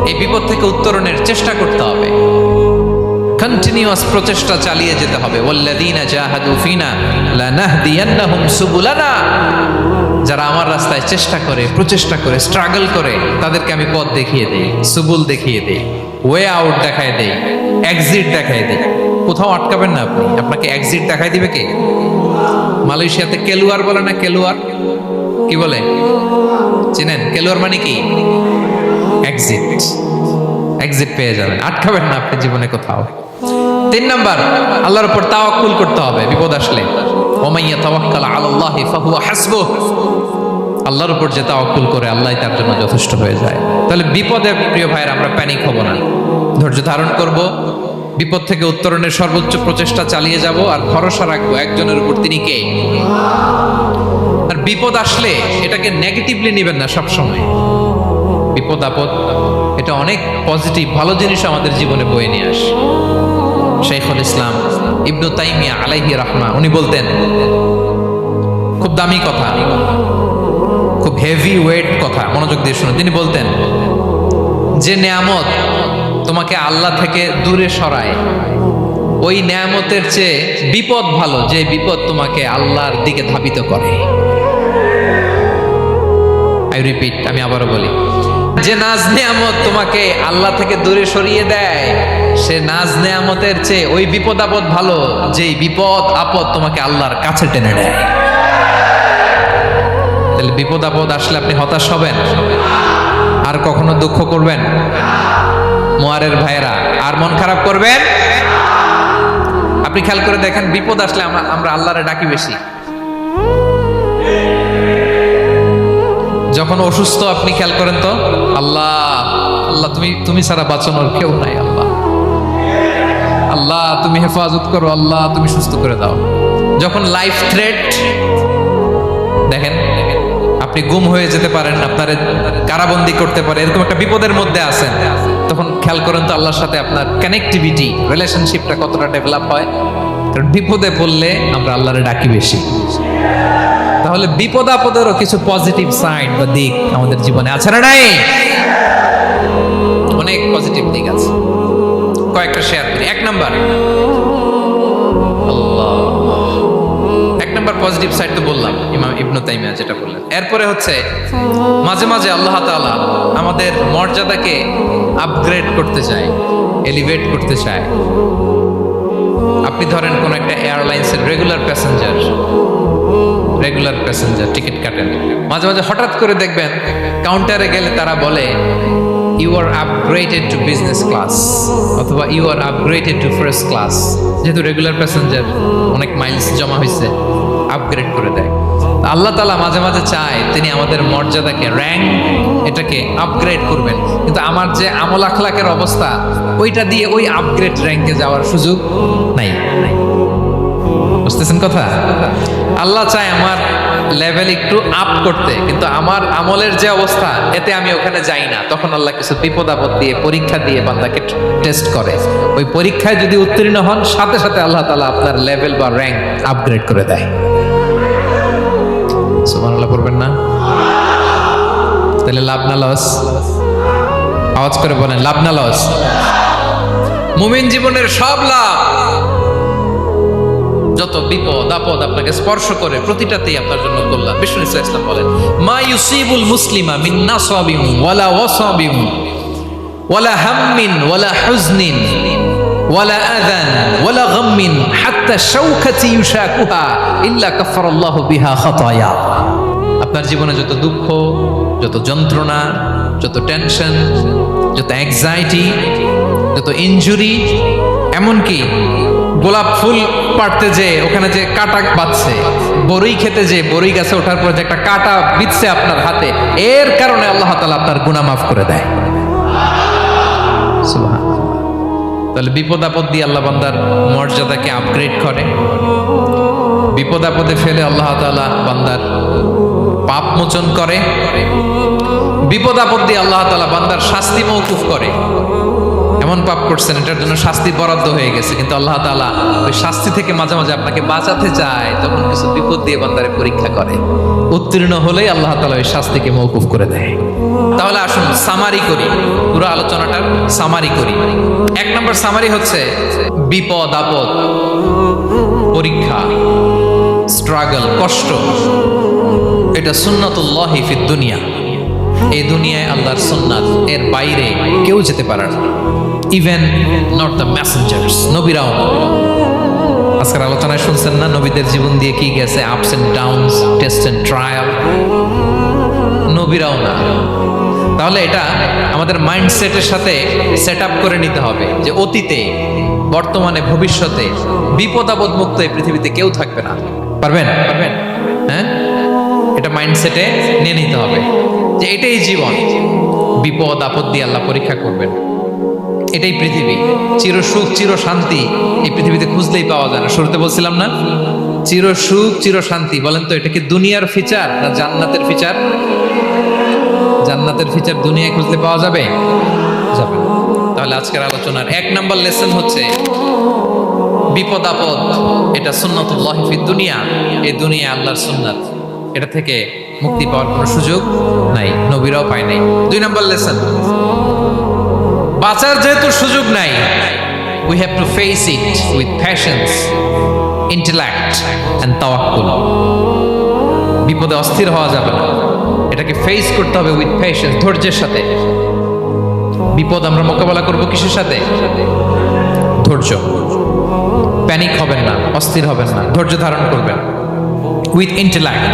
এই বিপদ থেকে উত্তরণের চেষ্টা করতে হবে। কন্টিনিউয়াস প্রচেষ্টা চালিয়ে যেতে হবে। ওয়াল্লাযীনা জাহাদু ফিনা লানাহদিয়ান্নাহুম সুবুলানা। যারা আমার রাস্তায় চেষ্টা করে, প্রচেষ্টা করে, স্ট্রাগল করে, তাদেরকে আমি পথ দেখিয়ে দেই, সুবুল দেখিয়ে দেই, ওয়ে আউট দেখায় দেই, এক্সিট দেখায় দেই। কোথাও আটকাবেন না আপনি, আপনাকে এক্সিট দেখায় দিবে কে? মালয়েশিয়াতে কেলুয়ার বলে না? কেলুয়ার কি বলে চিনেন? কেলুয়ার মানে কি? এক্সিট। এক্সিট পেয়ে যাবেন, আটকাবেন না আপনি জীবনে কোথাও। 3 নাম্বার, আল্লাহর উপর তাওয়াক্কুল করতে হবে বিপদ আসলে। ওমাইয়া তাওয়াক্কাল আলাল্লাহি ফাহুয়া হাসবুহ। আল্লাহর উপর যে তাওয়াক্কুল করে, আল্লাহই তার জন্য যথেষ্ট হয়ে যায়। তাহলে বিপদে প্রিয় ভাইরা আমরা প্যানিক হব না, ধৈর্য ধারণ করব, বিপদ থেকে উত্তরণের সর্বোচ্চ প্রচেষ্টা চালিয়ে যাব, আর ভরসা রাখবো একজনের উপর, তিনি কে? আর বিপদ আসলে এটাকে নেগেটিভলি নেবেন না সব সময়। বিপদ আপদ এটা অনেক পজিটিভ, ভালো জিনিস আমাদের জীবনে বয়ে নিয়ে আসে। শাইখুল ইসলাম ইবনু তাইমিয়া আলাইহি রাহমা, উনি বলতেন, খুব দামি কথা, খুব হেভি ওয়েট কথা, মনোযোগ দিয়ে শুনুন। তিনি বলতেন, যে নেয়ামত তোমাকে আল্লাহ থেকে দূরে সরায়, ওই নেয়ামতের চেয়ে বিপদ ভালো, যে বিপদ তোমাকে আল্লাহর দিকে ধাবিত করে। আই রিপিট, আমি আবারও বলি, যে নাজ নেয়ামত তোমাকে আল্লাহ থেকে দূরে সরিয়ে দেয়, সে নাজ নেয়ামতের চেয়ে ওই বিপদ আপদ ভালো, যেই বিপদ আপদ তোমাকে আল্লাহর কাছে টেনে নেয়। তাহলে বিপদ আপদ আসলে আপনি হতাশ হবেন, আর কখনো দুঃখ করবেন? মোয়ারের ভাইয়েরা, আর মন খারাপ করবেন? আপনি খেয়াল করে দেখেন, বিপদ আসলে আমরা আল্লাহরে ডাকি বেশি। যখন অসুস্থ আপনি খেয়াল করেন তো, আল্লাহ আল্লাহ, তুমি ছাড়া বাঁচানোর কেউ নাই, আল্লাহ আল্লাহ তুমি হেফাজত করো, আল্লাহ তুমি সুস্থ করে দাও। যখন লাইফ থ্রেট, দেখেন আপনি গুম হয়ে যেতে পারেন, আপনার কারাবন্দি করতে পারে, এরকম একটা বিপদের মধ্যে আছেন, তখন খেয়াল করেন তো আল্লাহর সাথে আপনার কানেক্টিভিটি, রিলেশনশিপটা কতটা ডেভেলপ হয়। কারণ বিপদে পড়লে আমরা আল্লাহরে ডাকি বেশি। তাহলে বিপদ আপদেরও কিছু পজিটিভ সাইড বা দিক আমাদের জীবনে আছে না নাই? অনেক পজিটিভ দিক আছে। কয়েকটা শেয়ার করি। এক নাম্বার, আল্লাহ, এক নাম্বার পজিটিভ সাইড তো বললাম, ইমাম ইবনে তাইমিয়া যেটা বললেন। এরপরে হচ্ছে মাঝে মাঝে আল্লাহ তাআলা আমাদের মর্যাদাকে আপগ্রেড করতে চায়, এলিভেট করতে চায়। আপনি ধরেন কোন একটা এয়ারলাইন্সের রেগুলার প্যাসেঞ্জার টিকিট কাটেন, মাঝে মাঝে হঠাৎ করে দেখবেন কাউন্টারে গেলে তারা বলে you are upgraded to business class অথবা you are upgraded to first class. যেহেতু রেগুলার প্যাসেঞ্জার, অনেক মাইলস জমা হয়েছে, আপগ্রেড করে দেয়। আল্লাহ তাআলা মাঝে মাঝে চায় তিনি আমাদের মর্যাদাকে, র্যাঙ্ক, এটাকে আপগ্রেড করবেন, কিন্তু আমার যে আমল আখলাকের অবস্থা, ওইটা দিয়ে ওই আপগ্রেড র্যাঙ্কে যাওয়ার সুযোগ নাই। বুঝতেছেন কথা? আল্লাহ চায় আমার লেভেল একটু আপ করতে, কিন্তু আমার আমলের যে অবস্থা, এতে আমি ওখানে যাই না। তখন আল্লাহ কিছু বিপদ আপদ দিয়ে, পরীক্ষা দিয়ে বান্দাকে টেস্ট করে। ওই পরীক্ষায় যদি উত্তীর্ণ হন, সাথে সাথে আল্লাহ তাআলা আপনার লেভেল বা র্যাঙ্ক আপগ্রেড করে দেয়। সুবহানাল্লাহ পড়বেন না? তাহলে লাভ না লস? আওয়াজ করে বলেন, লাভ না লস? মুমিন জীবনের সব লাভ। যত বিপদ আপদ আপনাকে স্পর্শ করে, প্রতিটাতেই আপনার জন্য কল্যাণ। বিষ্ণু ইসলাম বলেন, মা ইউসিবুল মুসলিমা মিন নাসাবিন ওয়ালা ওয়াসাবিন ওয়ালা হাম্মিন ওয়ালা হুজনিন ওয়ালা আযান ওয়ালা গাম্মিন হাত্তা শাওকাতি ইউশাকুহা ইল্লা কাফারাল্লাহু বিহা খাতায়া। আপনার জীবনে যত দুঃখ, যত যন্ত্রণা, যত টেনশন, যত অ্যাংজাইটি, যত ইনজুরি, এমনকি গোলাপ ফুল পাড়তে যে ওখানে যে কাটা বাঁধছে, বড়ই খেতে যে বড়ই গাছে ওঠার পর যে একটা কাটা বিঁধছে আপনার হাতে, এর কারণে আল্লাহ তাআলা আপনার গুনাহ মাফ করে দেয়। সুবহানাল্লাহ। তাহলে বিপদ আপদ দিয়ে আল্লাহ বান্দার মর্যাদাকে আপগ্রেড করে। বিপদ আপদে ফেলে আল্লাহ তাআলা বান্দার পাপ মোচন করে। বিপদ আপদ দিয়ে আল্লাহ তাআলা বান্দার শাস্তি মওকুফ করে। এমন পাপ করছেন, এটার জন্য শাস্তি বরাদ্দ হয়ে গেছে, কিন্তু আল্লাহ তাআলা ওই শাস্তি থেকে মাঝে মাঝে আপনাকে বাঁচাতে চায়, তখন কিছু বিপদ দিয়ে বান্দারে পরীক্ষা করে। উত্তীর্ণ হলেই আল্লাহ তাআলা ওই শাস্তিকে মওকুফ করে দেয়। তাহলে আসুন সামারি করি, পুরো আলোচনাটার সামারি করি। এক নম্বর সামারি হচ্ছে বিপদ আপদ, পরীক্ষা, স্ট্রাগল, কষ্ট, এটা সুন্নাতুল্লাহি ফিদ দুনিয়া। এই দুনিয়ায় আল্লাহর সুন্নাত, এর বাইরে কেউ যেতে পারে না, ইভেন নট দ্য মেসেঞ্জার্স, নবীরাও না। আজকের আলোচনায় শুনছেন না নবীদের জীবন দিয়ে কি গেছে, ups and downs, test and trial, নবীরাও না। তাহলে এটা আমাদের মাইন্ডসেটের সাথে সেট আপ করে নিতে হবে যে অতীতে, বর্তমানে, ভবিষ্যতে বিপদ আপদ মুক্ত এই পৃথিবীতে কেউ থাকবে না। পারবেন? হ্যাঁ, এটা মাইন্ডসেটে নিয়ে নিতে হবে যে এটাই জীবন, বিপদ আপদ দিয়ে আল্লাহ পরীক্ষা করবেন। এটাই পৃথিবী। চির সুখ চির শান্তি এই পৃথিবীতে খুঁজলেই পাওয়া যায় না। শুরুতে বলছিলাম না, চির সুখ চির শান্তি। বলেন তো এটা কি দুনিয়ার ফিচার না জান্নাতের ফিচার? জান্নাতের ফিচার দুনিয়ায় খুঁজলে পাওয়া যাবে? যাবে না। তাহলে আজকের আলোচনার এক নাম্বার লেসন হচ্ছে বিপদ আপদ এটা সুন্নাতুল্লাহি ফিদ দুনিয়া। এই দুনিয়া আল্লাহর সুন্নাত, এটা থেকে মুক্তি পাওয়ার কোনো সুযোগ নাই, নবীরাও পায় নাই। দুই নাম্বার লেসন, বাঁচার যেহেতু সুযোগ নাই, we have to face it with patience, intellect and tawakkul। বিপদে অস্থির হওয়া যাবে না, এটাকে ফেস করতে হবে উইথ পেশেন্স, ধৈর্যের সাথে। বিপদ আমরা মোকাবেলা করব কিসের সাথে? ধৈর্য। প্যানিক হবেন না, অস্থির হবেন না, ধৈর্য ধারণ করবেন উইথ ইন্টেলেক্ট।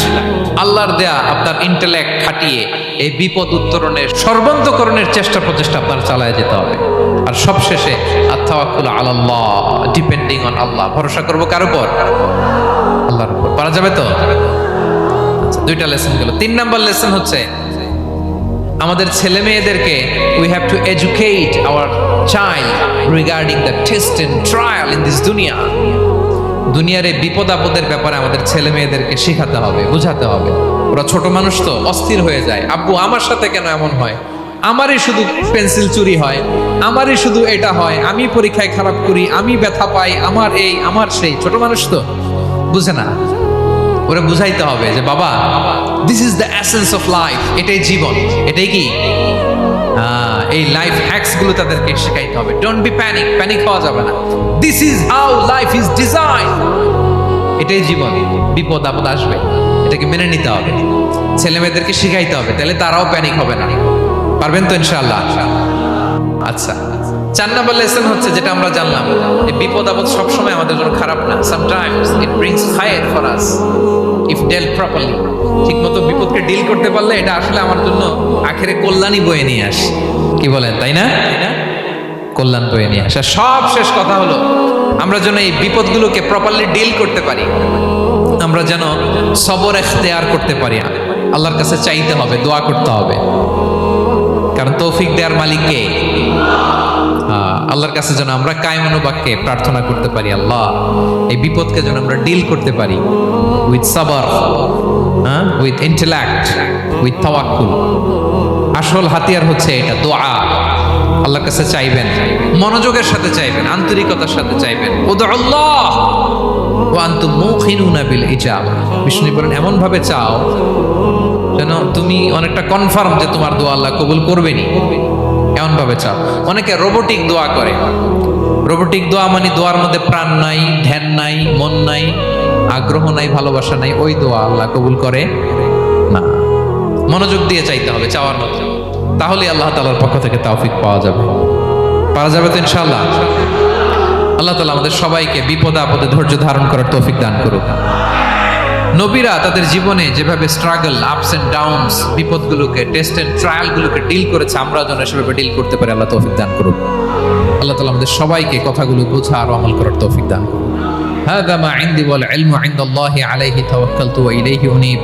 আল্লাহর দেয়া আপনার ইন্টেলেক্ট খাটিয়ে এই বিপদ উত্তরণের সর্বান্তকরণের চেষ্টা প্রচেষ্টা আপনার চালায় যেতে হবে। আর সবশেষে আত-তাওয়াক্কুল আলাল্লাহ, ডিপেন্ডিং অন আল্লাহ, ভরসা করব কার উপর? আল্লাহর উপর। পারা যাবে তো? আচ্ছা, দুইটা লেসন গেল। তিন নাম্বার লেসন হচ্ছে আমাদের ছেলে মেয়েদেরকে we have to educate our child regarding the test and trial in this dunya। দুনিয়ার এই বিপদ আপদের ব্যাপারে আমাদের ছেলে মেয়েদেরকে শেখাতে হবে, বোঝাতে হবে। ওরা ছোট মানুষ তো অস্থির হয়ে যায়, আব্বু আমার সাথে কেন এমন হয়, আমারই শুধু পেন্সিল চুরি হয়, আমারই শুধু এটা হয়, আমি পরীক্ষায় খারাপ করি, আমি ব্যথা পাই, আমার এই আমার সেই। ছোট মানুষ তো বুঝে না। ওরা বুঝাইতে হবে যে বাবা, this is the essence of life, এটাই জীবন। এটাই কি? এই লাইফ হ্যাকস গুলো তাদেরকে শেখাইতে হবে। ডোন্ট বি প্যানিক হওয়া যাবে না। This is how life is design. এটাই জীবন, বিপদ আপদ আসবে, এটাকে মেনে নিতে হবে। ছেলে মেয়েদেরকে শিখাইতে হবে, তাহলে তারাও প্যানিক হবে না। পারবেন তো ইনশাআল্লাহ? আচ্ছা, 4 নম্বর লেসন হচ্ছে যেটা আমরা জানলাম, এই বিপদ আপদ সবসময় আমাদের জন্য খারাপ না। সামটাইমস ইট ব্রিংস খায়ের for us if dealt properly. ঠিক মতো বিপদকে ডিল করতে পারলে এটা আসলে আমার জন্য আখেরে কল্যাণই বয়ে নিয়ে আসে। কি বলেন, তাই না? কল্যাণ বয়ে নিয়ে আসে। সব শেষ কথা হলো, আমরা যেন এই বিপদগুলোকে প্রপারলি ডিল করতে পারি, আমরা যেন সবর এখতিয়ার করতে পারি। আল্লাহর কাছে চাইতে হবে, দোয়া করতে হবে, কারণ তৌফিক দেওয়ার মালিক কে? আল্লাহর কাছে যেন আমরা কায়মানুবাক্যে প্রার্থনা করতে পারি, আল্লাহ এই বিপদকে যেন আমরা ডিল করতে পারি উইথ সাবর, উইথ ইন্টেলেক্ট, উইথ তাওয়াক্কুল। আসল হাতিয়ার হচ্ছে এটা, দোয়া। আল্লাহর কাছে চাইবেন, মনোযোগের সাথে চাইবেন, আন্তরিকতার সাথে চাইবেন। উদউল্লাহ ওয়া আনতুম মুখিনুনা বিল ইজাবা। বিষ্ণু বলেন এমন ভাবে চাও যেন তুমি অনেকটা কনফার্ম যে তোমার দোয়া আল্লাহ কবুল করবেনই, এমন ভাবে চাও। অনেকে রোবোটিক দোয়া করে। রোবোটিক দোয়া মানে দোয়ার মধ্যে প্রাণ নাই, ধ্যান নাই, মন নাই, আগ্রহ নাই, ভালোবাসা নাই। ওই দোয়া আল্লাহ কবুল করে না। মনোযোগ দিয়ে চাইতে হবে চাওয়ার মতো, তাহলে আল্লাহ তাআলার পক্ষ থেকে তৌফিক পাওয়া যাবে। পারা যাবে তো ইনশাআল্লাহ? আল্লাহ তাআলা আমাদের সবাইকে বিপদে আপদে ধৈর্য ধারণ করার তৌফিক দান করুক। নবীরা তাদের জীবনে যেভাবে স্ট্রাগল, আপস এন্ড ডাউনস, বিপদগুলোকে, টেস্ট এন্ড ট্রায়ালগুলোকে ডিল করেছে, আমরা যেন সেভাবে ডিল করতে পারি। আল্লাহ তৌফিক দান করুক। আল্লাহ তাআলা আমাদের সবাইকে কথাগুলো বোঝা আর আমল করার তৌফিক দান করুক। হাযা মা ইনদি ওয়াল ইলমু ইনদাল্লাহি আলাইহি তাওয়াক্কালতু ওয়া ইলাইহি উনীব।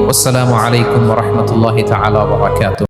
ওয়াসসালামু আলাইকুম ওয়া রাহমাতুল্লাহি তাআলা ওয়া বারাকাতুহু।